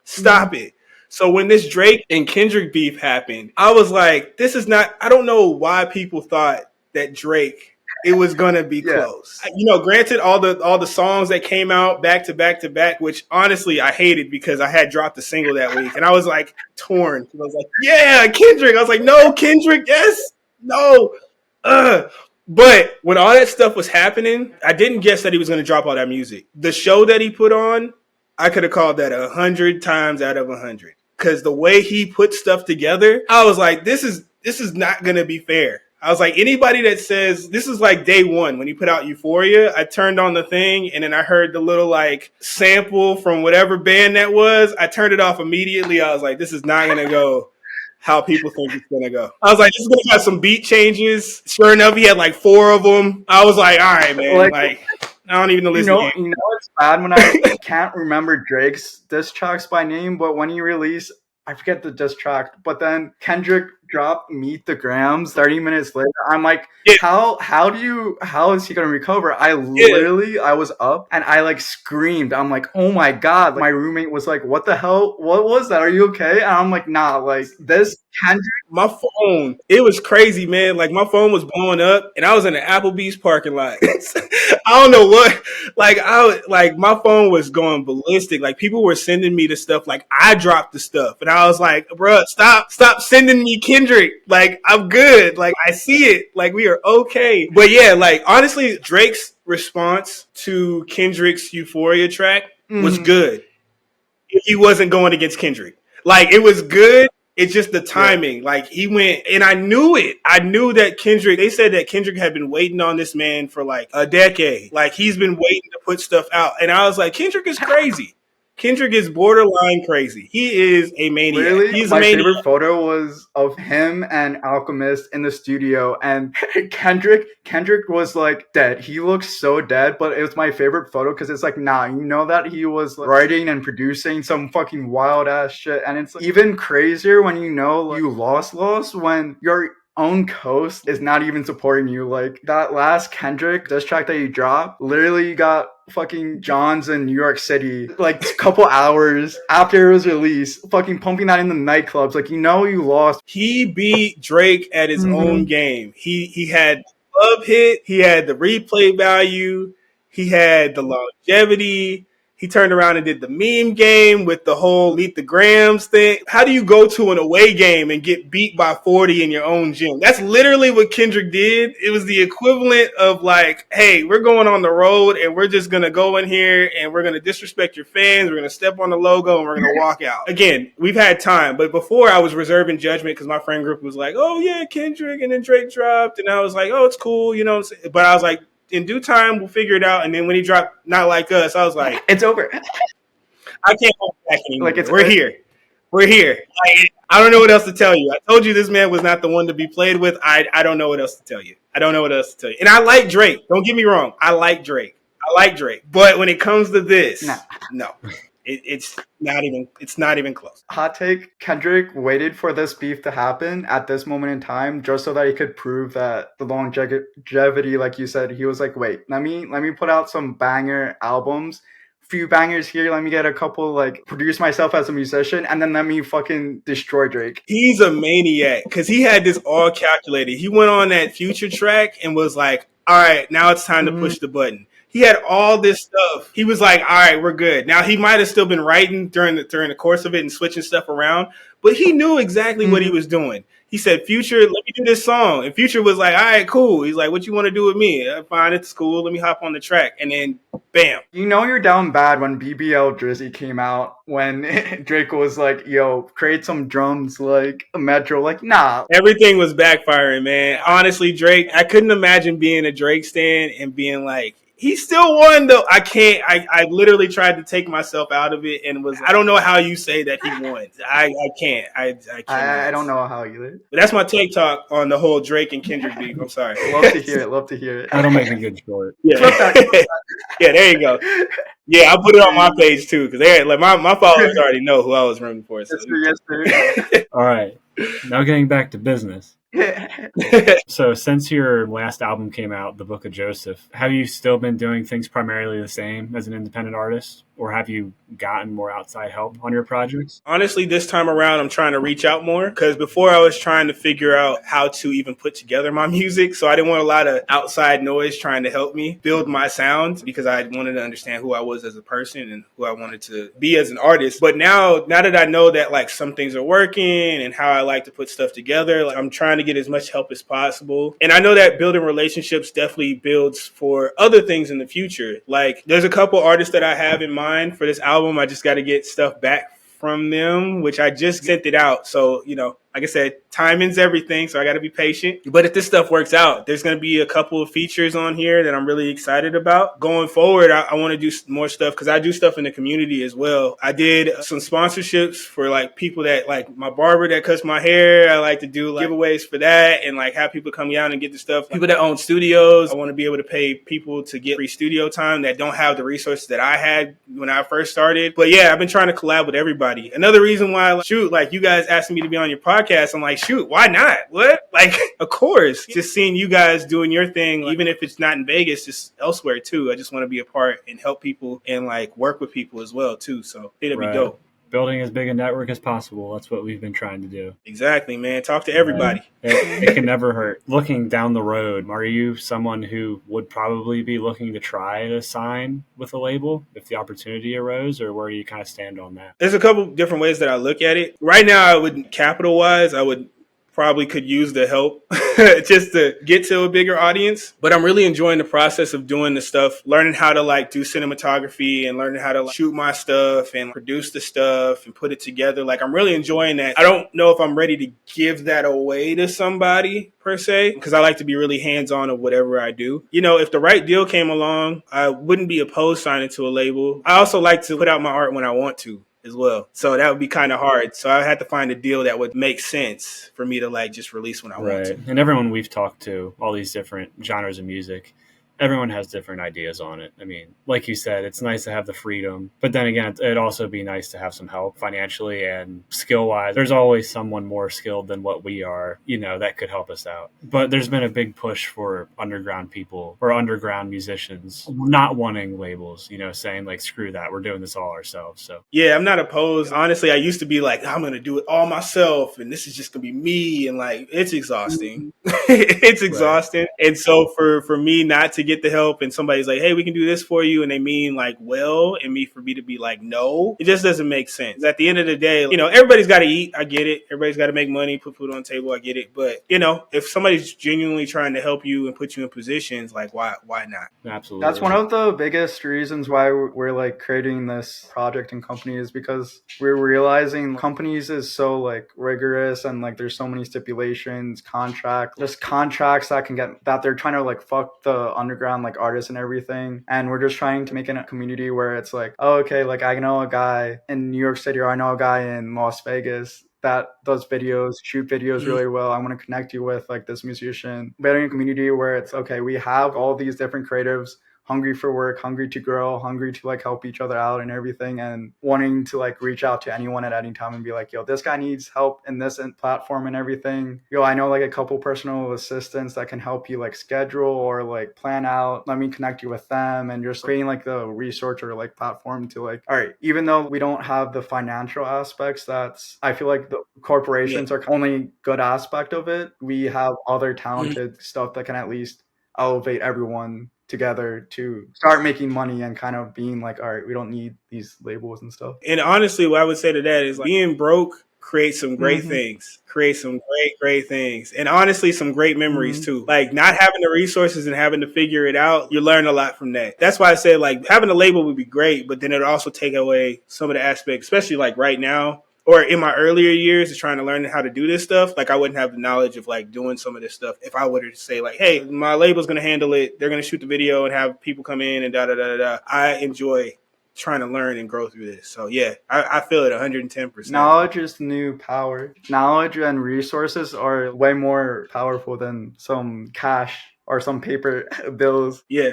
[SPEAKER 1] Stop it. So when this Drake and Kendrick beef happened, I was like, this is not, I don't know why people thought that Drake, it was going to be close. Granted, all the songs that came out back to back to back, which honestly I hated because I had dropped a single that week and I was like torn. I was like, yeah, Kendrick. I was like, no, Kendrick, yes, no. But when all that stuff was happening, I didn't guess that he was going to drop all that music. The show that he put on, I could have called that 100 times out of 100. Because the way he put stuff together, I was like, this is not going to be fair. I was like, anybody that says, this is like day one when he put out Euphoria, I turned on the thing and then I heard the little like sample from whatever band that was. I turned it off immediately. I was like, this is not going to go how people think it's going to go. I was like, this is going to have some beat changes. Sure enough, he had like 4 of them. I was like, all right, man. Like I don't even know this.
[SPEAKER 3] It's bad when I can't remember Drake's diss tracks by name, but when he released, I forget the diss track, but then Kendrick dropped Meet the Grams 30 minutes later. I'm like, how is he gonna recover? I was up and I like screamed. I'm like, oh my God. My roommate was like, what the hell? What was that? Are you okay? And I'm like, nah, like this Kendrick.
[SPEAKER 1] My phone, it was crazy, man. Like my phone was blowing up and I was in an Applebee's parking lot. I don't know what, my phone was going ballistic. Like people were sending me the stuff. Like I dropped the stuff and I was like, bruh, stop sending me Kendrick. Like I'm good. Like I see it. Like we are okay. But yeah, like honestly, Drake's response to Kendrick's Euphoria track was good. He wasn't going against Kendrick. Like it was good. It's just the timing. Like he went, and I knew it. I knew that Kendrick, they said that Kendrick had been waiting on this man for like a decade. Like he's been waiting to put stuff out. And I was like, Kendrick is crazy. Kendrick is borderline crazy. He is a maniac.
[SPEAKER 3] Really?
[SPEAKER 1] He's
[SPEAKER 3] My
[SPEAKER 1] a maniac.
[SPEAKER 3] favorite photo was of him and Alchemist in the studio, and Kendrick was like dead. He looks so dead, but it was my favorite photo because it's like, nah, you know that he was like, writing and producing some fucking wild ass shit, and it's like, even crazier when you know like, you lost when you're own coast is not even supporting you. Like that last Kendrick diss track that you dropped, literally you got fucking Johns in New York City like a couple hours after it was released, fucking pumping that in the nightclubs. Like, you know, you lost.
[SPEAKER 1] He beat Drake at his own game. He had the love hit, he had the replay value, he had the longevity. He turned around and did the meme game with the whole Meet the Grams thing. How do you go to an away game and get beat by 40 in your own gym? That's literally what Kendrick did. It was the equivalent of like, hey, we're going on the road and we're just going to go in here and we're going to disrespect your fans. We're going to step on the logo and we're going to walk out. Again, we've had time, but before I was reserving judgment because my friend group was like, oh yeah, Kendrick, and then Drake dropped. And I was like, oh, it's cool, you know. But I was like, in due time, we'll figure it out. And then when he dropped Not Like Us, I was like,
[SPEAKER 3] it's over.
[SPEAKER 1] I can't hold back anymore.
[SPEAKER 3] Like,
[SPEAKER 1] We're here. We're here. I don't know what else to tell you. I told you this man was not the one to be played with. I don't know what else to tell you. I don't know what else to tell you. And I like Drake. Don't get me wrong. I like Drake. But when it comes to this, no. It's not even close.
[SPEAKER 3] Hot take: Kendrick waited for this beef to happen at this moment in time just so that he could prove that the longevity, like you said. He was like, wait, let me put out some banger albums, few bangers here, let me get a couple, like, produce myself as a musician, and then let me fucking destroy Drake.
[SPEAKER 1] He's a maniac because he had this all calculated. He went on that Future track and was like, all right, now it's time to push the button. He had all this stuff. He was like, all right, we're good. Now, he might have still been writing during the course of it and switching stuff around, but he knew exactly what he was doing. He said, Future, let me do this song. And Future was like, all right, cool. He's like, what you want to do with me? Fine, it's cool. Let me hop on the track. And then, bam.
[SPEAKER 3] You know you're down bad when BBL Drizzy came out, when Drake was like, yo, create some drums like a Metro. Like, nah.
[SPEAKER 1] Everything was backfiring, man. Honestly, Drake, I couldn't imagine being a Drake stan and being like, he still won, though. I can't. I literally tried to take myself out of it and was. I don't know how you say that he won. I can't. I can't.
[SPEAKER 3] I don't know how either.
[SPEAKER 1] But that's my take talk on the whole Drake and Kendrick beef. I'm sorry.
[SPEAKER 3] Love to hear it.
[SPEAKER 2] That'll make a good short.
[SPEAKER 1] Yeah. Yeah, there you go. Yeah, I'll put it on my page too because they like my followers already know who I was rooting for. So.
[SPEAKER 3] Yes, sir.
[SPEAKER 2] All right. Now getting back to business. So since your last album came out, The Book of Joseph, have you still been doing things primarily the same as an independent artist, or have you gotten more outside help on your projects?
[SPEAKER 1] Honestly, this time around, I'm trying to reach out more because before I was trying to figure out how to even put together my music. So I didn't want a lot of outside noise trying to help me build my sound because I wanted to understand who I was as a person and who I wanted to be as an artist. But now that I know that like some things are working and how I like to put stuff together, like, I'm trying to get as much help as possible. And I know that building relationships definitely builds for other things in the future. Like there's a couple artists that I have in mind for this album. I just got to get stuff back from them, which I just sent it out. So, you know, like I said, timing's everything, so I got to be patient. But if this stuff works out, there's going to be a couple of features on here that I'm really excited about. Going forward, I want to do more stuff because I do stuff in the community as well. I did some sponsorships for like people that like my barber that cuts my hair. I like to do like giveaways for that and like have people come down and get the stuff. People that own studios, I want to be able to pay people to get free studio time that don't have the resources that I had when I first started. But yeah, I've been trying to collab with everybody. Another reason why, like, shoot, like you guys asking me to be on your podcast, I'm like, shoot, why not? What? Like, of course. Just seeing you guys doing your thing, even if it's not in Vegas, just elsewhere too. I just want to be a part and help people and like work with people as well too. So it'll be dope.
[SPEAKER 2] Building as big a network as possible. That's what we've been trying to do.
[SPEAKER 1] Exactly, man. Talk to everybody.
[SPEAKER 2] It can never hurt. Looking down the road, are you someone who would probably be looking to try to sign with a label if the opportunity arose, or where do you kind of stand on that?
[SPEAKER 1] There's a couple different ways that I look at it. Right now, I would, capital-wise, I would probably could use the help just to get to a bigger audience. But I'm really enjoying the process of doing the stuff, learning how to like do cinematography and learning how to like, shoot my stuff and produce the stuff and put it together. Like I'm really enjoying that. I don't know if I'm ready to give that away to somebody per se, because I like to be really hands-on of whatever I do. You know, if the right deal came along, I wouldn't be opposed signing to a label. I also like to put out my art when I want to as well. So that would be kind of hard. So I had to find a deal that would make sense for me to like just release when I want to.
[SPEAKER 2] And everyone we've talked to, all these different genres of music, everyone has different ideas on it. I mean, like you said, it's nice to have the freedom, but then again, it'd also be nice to have some help financially and skill wise. There's always someone more skilled than what we are, that could help us out. But there's been a big push for underground people or underground musicians not wanting labels, saying like, screw that, we're doing this all ourselves. So
[SPEAKER 1] yeah, I'm not opposed. Honestly, I used to be like, I'm gonna do it all myself, and this is just gonna be me, and like, it's exhausting. It's exhausting. Right. And so for me not to get the help, and somebody's like, hey, we can do this for you, and they mean like well, and for me to be like no, it just doesn't make sense. At the end of the day, everybody's got to eat. I get it. Everybody's got to make money, put food on the table. I get it. But if somebody's genuinely trying to help you and put you in positions, like why not?
[SPEAKER 2] Absolutely.
[SPEAKER 3] That's one of the biggest reasons why we're like creating this project and company, is because we're realizing companies is so like rigorous, and like there's so many stipulations, contracts that they're trying to like fuck the underground like artists and everything. And we're just trying to make it a community where it's like, oh, okay, like I know a guy in New York City, or I know a guy in Las Vegas that does shoot videos really well. I want to connect you with like this musician. Building a community where it's okay, we have all these different creatives hungry for work, hungry to grow, hungry to like help each other out and everything, and wanting to like reach out to anyone at any time and be like, yo, this guy needs help in this platform and everything. Yo, I know like a couple personal assistants that can help you like schedule or like plan out. Let me connect you with them, and just creating like the resource or like platform to like, all right, even though we don't have the financial aspects, I feel like the corporations are only good aspect of it. We have other talented stuff that can at least elevate everyone together to start making money and kind of being like, all right, we don't need these labels and stuff.
[SPEAKER 1] And honestly, what I would say to that is like, being broke creates some great things, creates some great things. And honestly, some great memories too. Like not having the resources and having to figure it out, you learn a lot from that. That's why I said like having a label would be great, but then it'll also take away some of the aspects, especially like right now, or in my earlier years of trying to learn how to do this stuff. Like I wouldn't have the knowledge of like doing some of this stuff if I were to say like, hey, my label's going to handle it. They're going to shoot the video and have people come in and da-da-da-da-da. I enjoy trying to learn and grow through this. So yeah, I feel it 110%.
[SPEAKER 3] Knowledge is new power. Knowledge and resources are way more powerful than some cash or some paper bills.
[SPEAKER 1] Yeah.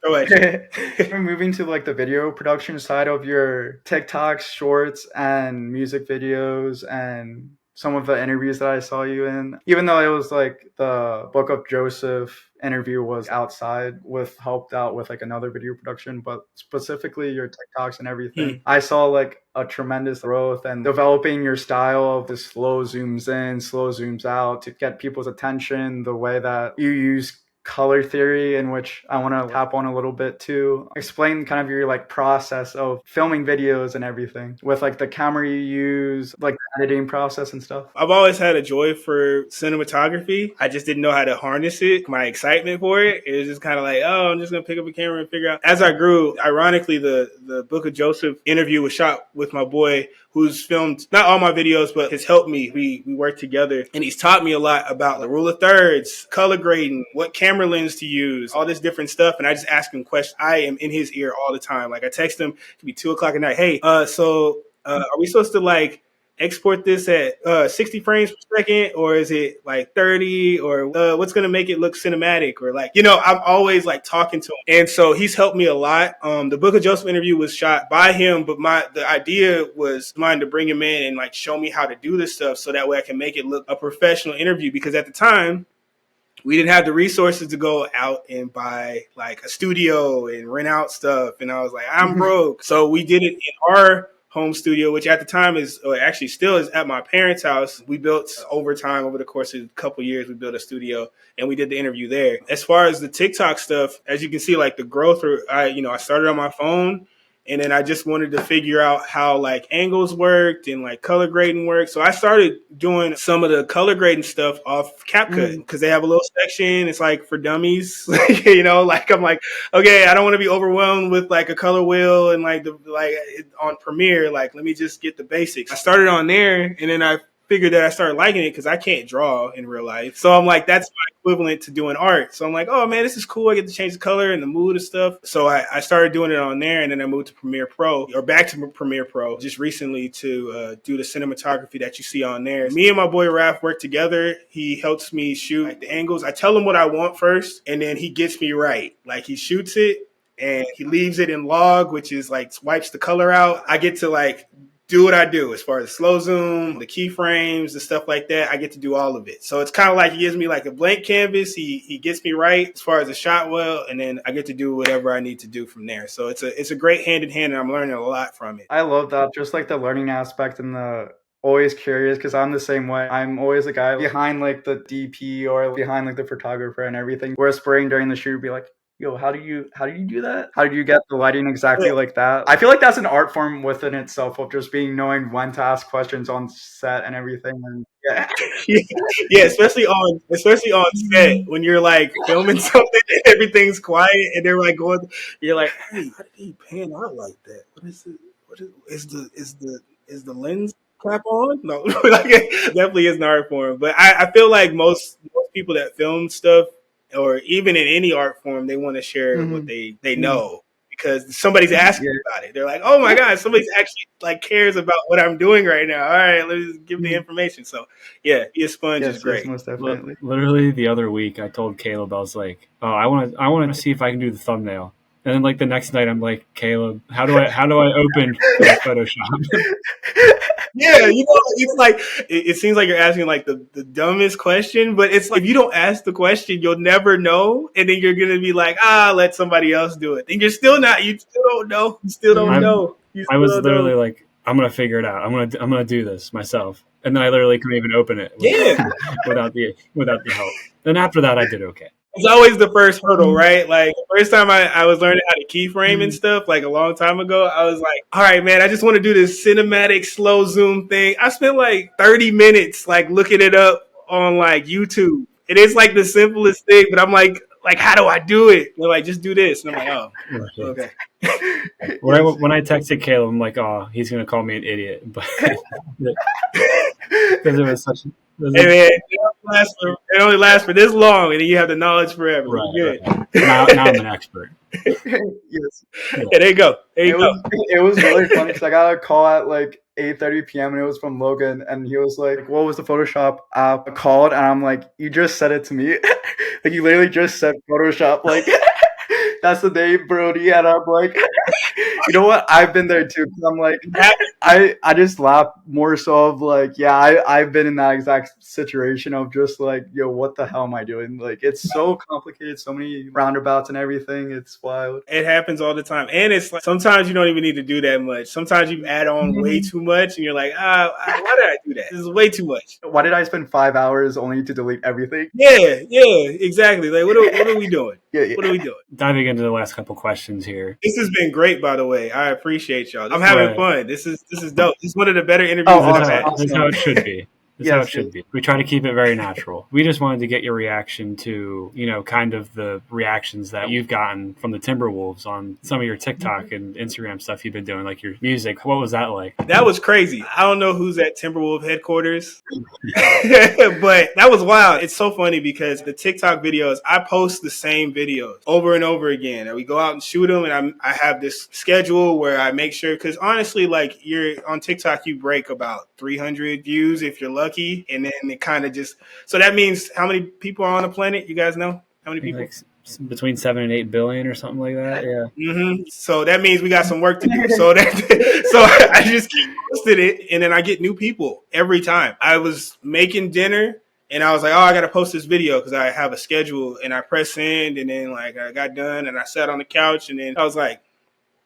[SPEAKER 3] We're moving to like the video production side of your TikToks, shorts, and music videos, and some of the interviews that I saw you in. Even though it was like the Book of Joseph interview was outside helped out with like another video production, but specifically your TikToks and everything, I saw like a tremendous growth and developing your style of the slow zooms in, slow zooms out to get people's attention, the way that you use color theory, in which I want to tap on a little bit too. Explain kind of your like process of filming videos and everything with like the camera you use, like the editing process and stuff.
[SPEAKER 1] I've always had a joy for cinematography. I just didn't know how to harness it. My excitement for it was just kind of like, oh, I'm just going to pick up a camera and figure out. As I grew, ironically, the Book of Joseph interview was shot with my boy who's filmed not all my videos, but has helped me. We worked together, and he's taught me a lot about the rule of thirds, color grading, what camera lens to use, all this different stuff. And I just ask him questions. I am in his ear all the time. Like I text him, it could be 2:00 at night. Hey, so are we supposed to like export this at 60 frames per second, or is it like 30, or what's going to make it look cinematic, or like, I'm always like talking to him. And so he's helped me a lot. The Book of Joseph interview was shot by him, but the idea was mine to bring him in and like show me how to do this stuff so that way I can make it look a professional interview, because at the time we didn't have the resources to go out and buy like a studio and rent out stuff. And I was like, I'm broke. So we did it in our home studio, which at the time actually still is at my parents' house. We built over time, over the course of a couple of years, we built a studio and we did the interview there. As far as the TikTok stuff, as you can see, like the growth, I started on my phone. And then I just wanted to figure out how like angles worked and like color grading worked. So I started doing some of the color grading stuff off CapCut, because they have a little section. It's like for dummies, like I'm like, okay, I don't want to be overwhelmed with like a color wheel and like on Premiere. Like, let me just get the basics. I started on there, and then I figured that I started liking it because I can't draw in real life. So I'm like, that's my equivalent to doing art. So I'm like, oh man, this is cool. I get to change the color and the mood and stuff. So I started doing it on there, and then I moved to Premiere Pro, or back to Premiere Pro just recently to do the cinematography that you see on there. Me and my boy Raph work together. He helps me shoot like the angles. I tell him what I want first, and then he gets me right. Like he shoots it and he leaves it in log, which is like wipes the color out. I get to like do what I do as far as the slow zoom, the keyframes, the stuff like that. I get to do all of it. So it's kind of like he gives me like a blank canvas. He gets me right as far as the shot well, and then I get to do whatever I need to do from there. So it's a great hand in hand, and I'm learning a lot from it.
[SPEAKER 3] I love that, just like the learning aspect and the always curious, because I'm the same way. I'm always the guy behind like the DP or behind like the photographer and everything. We're spraying during the shoot, be like, yo, how do you do that? How do you get the lighting exactly like that? I feel like that's an art form within itself, of just knowing when to ask questions on set and everything. And yeah.
[SPEAKER 1] Yeah, especially on set when you're like filming something and everything's quiet and they're like going, you're like, hey, how did he pan out like that? What is it? What is the lens cap on? No, like it definitely is an art form. But I feel like most people that film stuff, or even in any art form, they want to share what they know, because somebody's asking about it. They're like, oh my God, somebody's actually like cares about what I'm doing right now. All right, let's give the information. So yeah, Be a Sponge is great.
[SPEAKER 3] Yes, most definitely.
[SPEAKER 2] Literally the other week, I told Caleb, I was like, oh, I want to see if I can do the thumbnail. And then like the next night, I'm like, Caleb, how do I open Photoshop?
[SPEAKER 1] Yeah, you know, it's like it seems like you're asking like the dumbest question, but it's like if you don't ask the question, you'll never know, and then you're gonna be like, let somebody else do it, and you still don't know. You still don't know.
[SPEAKER 2] I was literally like, I'm gonna figure it out. I'm gonna do this myself, and then I literally couldn't even open it without the help. Then after that, I did okay.
[SPEAKER 1] It's always the first hurdle, right? Like the first time I was learning how to keyframe and stuff, like a long time ago, I was like, all right, man, I just want to do this cinematic slow zoom thing. I spent like 30 minutes like looking it up on like YouTube. It is like the simplest thing, but I'm like, how do I do it? They're like, just do this. And I'm like, oh, okay.
[SPEAKER 2] When I texted Caleb, I'm like, oh, he's going to call me an idiot. But because it was such
[SPEAKER 1] hey man, it only lasts for this long, and then you have the knowledge forever.
[SPEAKER 2] Right,
[SPEAKER 1] good.
[SPEAKER 2] Right. Now I'm an expert.
[SPEAKER 3] Yes.
[SPEAKER 1] Yeah, there you go.
[SPEAKER 3] It was really funny because I got a call at like 8:30 p.m. and it was from Logan, and he was like, what was the Photoshop app called? And I'm like, you just said it to me. Like you literally just said Photoshop. Like that's the name, Brody. And I'm like, you know what? I've been there too. Cause I'm like, I just laugh more so of like, yeah, I've been in that exact situation of just like, yo, what the hell am I doing? Like, it's so complicated, so many roundabouts and everything. It's wild.
[SPEAKER 1] It happens all the time. And it's like, sometimes you don't even need to do that much. Sometimes you add on way too much and you're like, why did I do that? This is way too much.
[SPEAKER 3] Why did I spend 5 hours only to delete everything?
[SPEAKER 1] Yeah, exactly. Like, what are we doing? What are we doing?
[SPEAKER 2] Diving into the last couple questions here.
[SPEAKER 1] This has been great, by the way. I appreciate y'all. I'm having fun. This is dope. This is one of the better interviews I've had.
[SPEAKER 2] That's how it should be. That's how it should be. We try to keep it very natural. We just wanted to get your reaction to, kind of the reactions that you've gotten from the Timberwolves on some of your TikTok and Instagram stuff you've been doing, like your music. What was that like?
[SPEAKER 1] That was crazy. I don't know who's at Timberwolf headquarters, but that was wild. It's so funny because the TikTok videos, I post the same videos over and over again. And we go out and shoot them, and I have this schedule where I make sure, because honestly, like you're on TikTok, you break about 300 views if you're lucky. And then it kind of just, so that means how many people are on the planet? You guys know how many people?
[SPEAKER 2] Like between 7 and 8 billion or something like that. Yeah.
[SPEAKER 1] So that means we got some work to do. So I just keep posting it, and then I get new people every time. I was making dinner, and I was like, I got to post this video because I have a schedule, and I press send, and then like I got done, and I sat on the couch, and then I was like,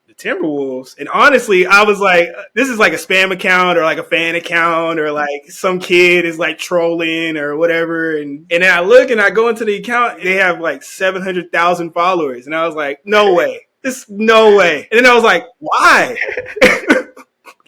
[SPEAKER 1] the Timberwolves. And honestly, I was like, this is like a spam account or like a fan account, or like some kid is like trolling or whatever. And then I look and I go into the account, and they have like 700,000 followers. And I was like, no way. No way. And then I was like, why?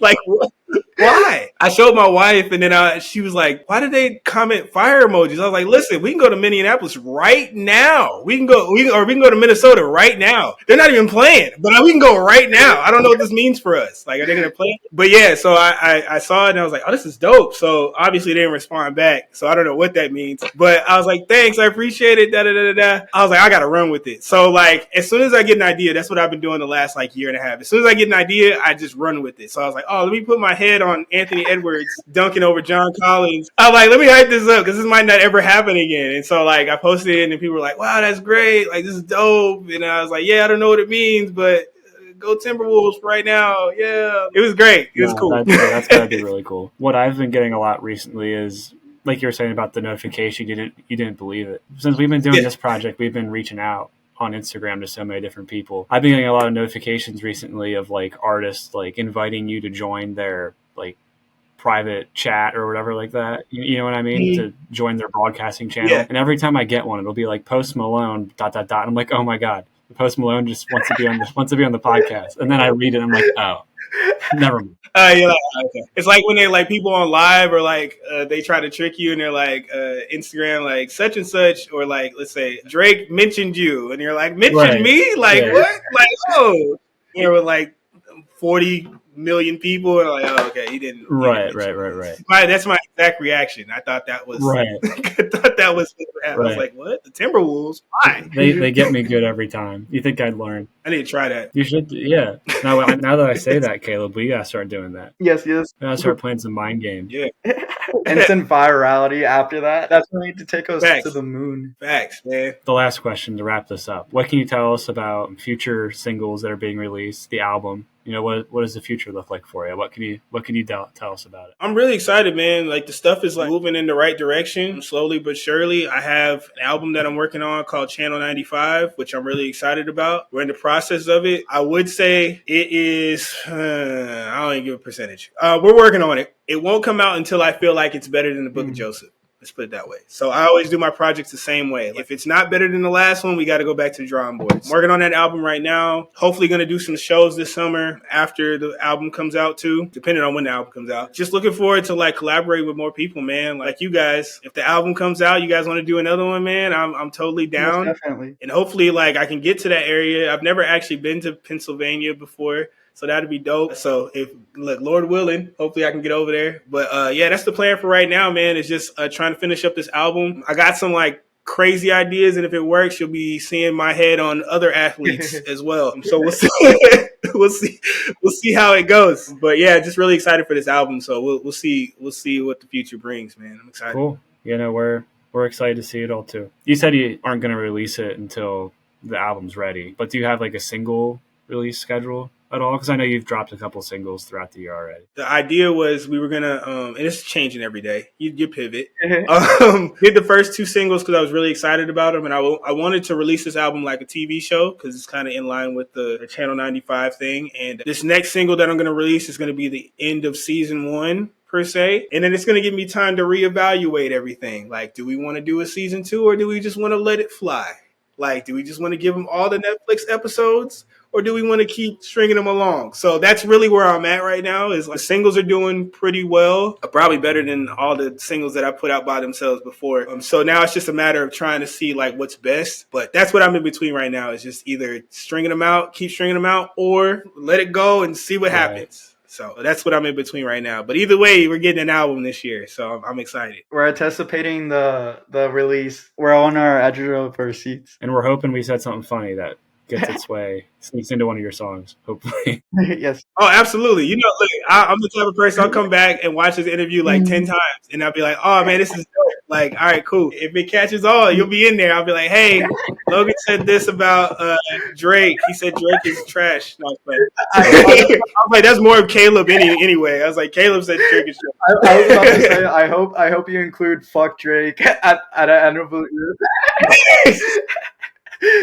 [SPEAKER 1] Like, what? Why? I showed my wife, and then she was like, "Why did they comment fire emojis?" I was like, "Listen, we can go to Minneapolis right now. We can go to Minnesota right now. They're not even playing, but we can go right now. I don't know what this means for us. Like, are they going to play?" But yeah, so I saw it, and I was like, "Oh, this is dope." So obviously they didn't respond back, so I don't know what that means. But I was like, "Thanks, I appreciate it." Da da da da. I was like, "I got to run with it." So like, as soon as I get an idea, that's what I've been doing the last like year and a half. As soon as I get an idea, I just run with it. So I was like, "Oh, let me put my head on Anthony Edwards dunking over John Collins." I'm like, let me hype this up because this might not ever happen again. And so like I posted it and people were like, "Wow, that's great. Like this is dope." And I was like, "Yeah, I don't know what it means, but go Timberwolves right now." Yeah. It was great. It was cool.
[SPEAKER 2] That's gotta be really cool. What I've been getting a lot recently is like you were saying about the notification, you didn't believe it. Since we've been doing this project, we've been reaching out on Instagram to so many different people. I've been getting a lot of notifications recently of like artists like inviting you to join their like private chat or whatever like that. You know what I mean? To join their broadcasting channel.
[SPEAKER 1] Yeah.
[SPEAKER 2] And every time I get one, it'll be like Post Malone ... And I'm like, oh my God, Post Malone just wants to be on the podcast. And then I read it and I'm like, oh, never mind.
[SPEAKER 1] You're like, okay. It's like when they like people on live or like they try to trick you and they're like Instagram like such and such, or like let's say Drake mentioned you and you're like, mentioned me? Like what? Like, oh, you know, like 40 million people and like, oh, okay, he didn't.
[SPEAKER 2] Right.
[SPEAKER 1] That's my exact reaction. I thought that was
[SPEAKER 2] right.
[SPEAKER 1] I was like, what? The Timberwolves? Why?
[SPEAKER 2] They get me good every time. You think I'd learn?
[SPEAKER 1] I need to try that.
[SPEAKER 2] You should, yeah. Now that I say that, Caleb, we gotta start doing that.
[SPEAKER 3] Yes.
[SPEAKER 2] We gotta start playing some mind games.
[SPEAKER 1] Yeah.
[SPEAKER 3] Instant virality after that. That's going to take us
[SPEAKER 1] Facts.
[SPEAKER 3] to the moon.
[SPEAKER 1] Facts, man.
[SPEAKER 2] The last question to wrap this up. What can you tell us about future singles that are being released, the album? You know, what does the future look like for you? What can you tell us about it?
[SPEAKER 1] I'm really excited, man. Like the stuff is like moving in the right direction, slowly but surely. I have an album that I'm working on called Channel 95, which I'm really excited about. We're in the process of it. I would say it is, I don't even give a percentage. We're working on it. It won't come out until I feel like it's better than the Book of Joseph. Let's put it that way. So I always do my projects the same way. If it's not better than the last one, we got to go back to the drawing board. I'm working on that album right now. Hopefully going to do some shows this summer after the album comes out too, depending on when the album comes out. Just looking forward to like collaborate with more people, man. Like you guys, if the album comes out, you guys want to do another one, man, I'm totally down.
[SPEAKER 3] Yes, definitely.
[SPEAKER 1] And hopefully like I can get to that area. I've never actually been to Pennsylvania before. So that'd be dope. So if Lord willing, hopefully I can get over there. But yeah, that's the plan for right now, man. Is just trying to finish up this album. I got some like crazy ideas, and if it works, you'll be seeing my head on other athletes as well. So we'll see. we'll see how it goes. But yeah, just really excited for this album. So we'll see what the future brings, man. I'm excited.
[SPEAKER 2] Cool. You know, we're excited to see it all too. You said you aren't going to release it until the album's ready, but do you have like a single release schedule at all? Because I know you've dropped a couple singles throughout the year already.
[SPEAKER 1] The idea was we were gonna, and it's changing every day. You pivot. Did the first two singles because I was really excited about them, and I wanted to release this album like a TV show because it's kind of in line with the Channel 95 thing. And this next single that I'm gonna release is gonna be the end of season 1. Per se, and then it's going to give me time to reevaluate everything. Like, do we want to do a season 2 or do we just want to let it fly? Like, do we just want to give them all the Netflix episodes or do we want to keep stringing them along? So that's really where I'm at right now is like, the singles are doing pretty well, probably better than all the singles that I put out by themselves before. So now it's just a matter of trying to see like what's best. But that's what I'm in between right now is just either keep stringing them out or let it go and see what happens. So that's what I'm in between right now. But either way, we're getting an album this year, so I'm excited.
[SPEAKER 3] We're anticipating the release. We're on our edge of our seats.
[SPEAKER 2] And we're hoping we said something funny that gets its way, sneaks into one of your songs, hopefully.
[SPEAKER 3] Yes.
[SPEAKER 1] Oh, absolutely. You know, look, I'm the type of person, I'll come back and watch this interview like 10 times, and I'll be like, oh, man, this is dope. Like, all right, cool. If it catches on, you'll be in there. I'll be like, hey, Logan said this about Drake. He said Drake is trash. No, I was like, that's more of Caleb anyway. I was like, Caleb said Drake is trash.
[SPEAKER 3] I was about to say, I hope you include fuck Drake at the end of the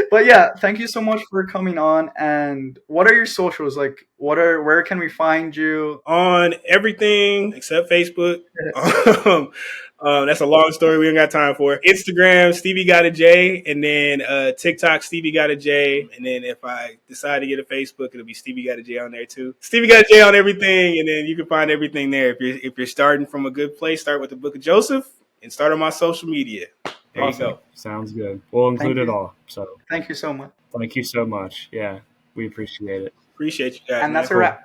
[SPEAKER 3] But yeah, thank you so much for coming on. And what are your socials? Like, where can we find you?
[SPEAKER 1] On everything except Facebook. That's a long story. We ain't got time for it. Instagram, Stevie got a J, and then TikTok, Stevie got a J, and then if I decide to get a Facebook, it'll be Stevie got a J on there too. Stevie got a J on everything, and then you can find everything there. If you're starting from a good place, start with the Book of Joseph, and start on my social media. There you
[SPEAKER 2] Awesome.
[SPEAKER 1] go.
[SPEAKER 2] Sounds good. We'll include
[SPEAKER 3] Thank
[SPEAKER 2] it
[SPEAKER 3] you.
[SPEAKER 2] all. So
[SPEAKER 3] Thank you so much.
[SPEAKER 2] thank you so much. Yeah, we appreciate it.
[SPEAKER 1] Appreciate you guys,
[SPEAKER 3] And
[SPEAKER 1] man.
[SPEAKER 3] that's a
[SPEAKER 2] Cool.
[SPEAKER 3] wrap.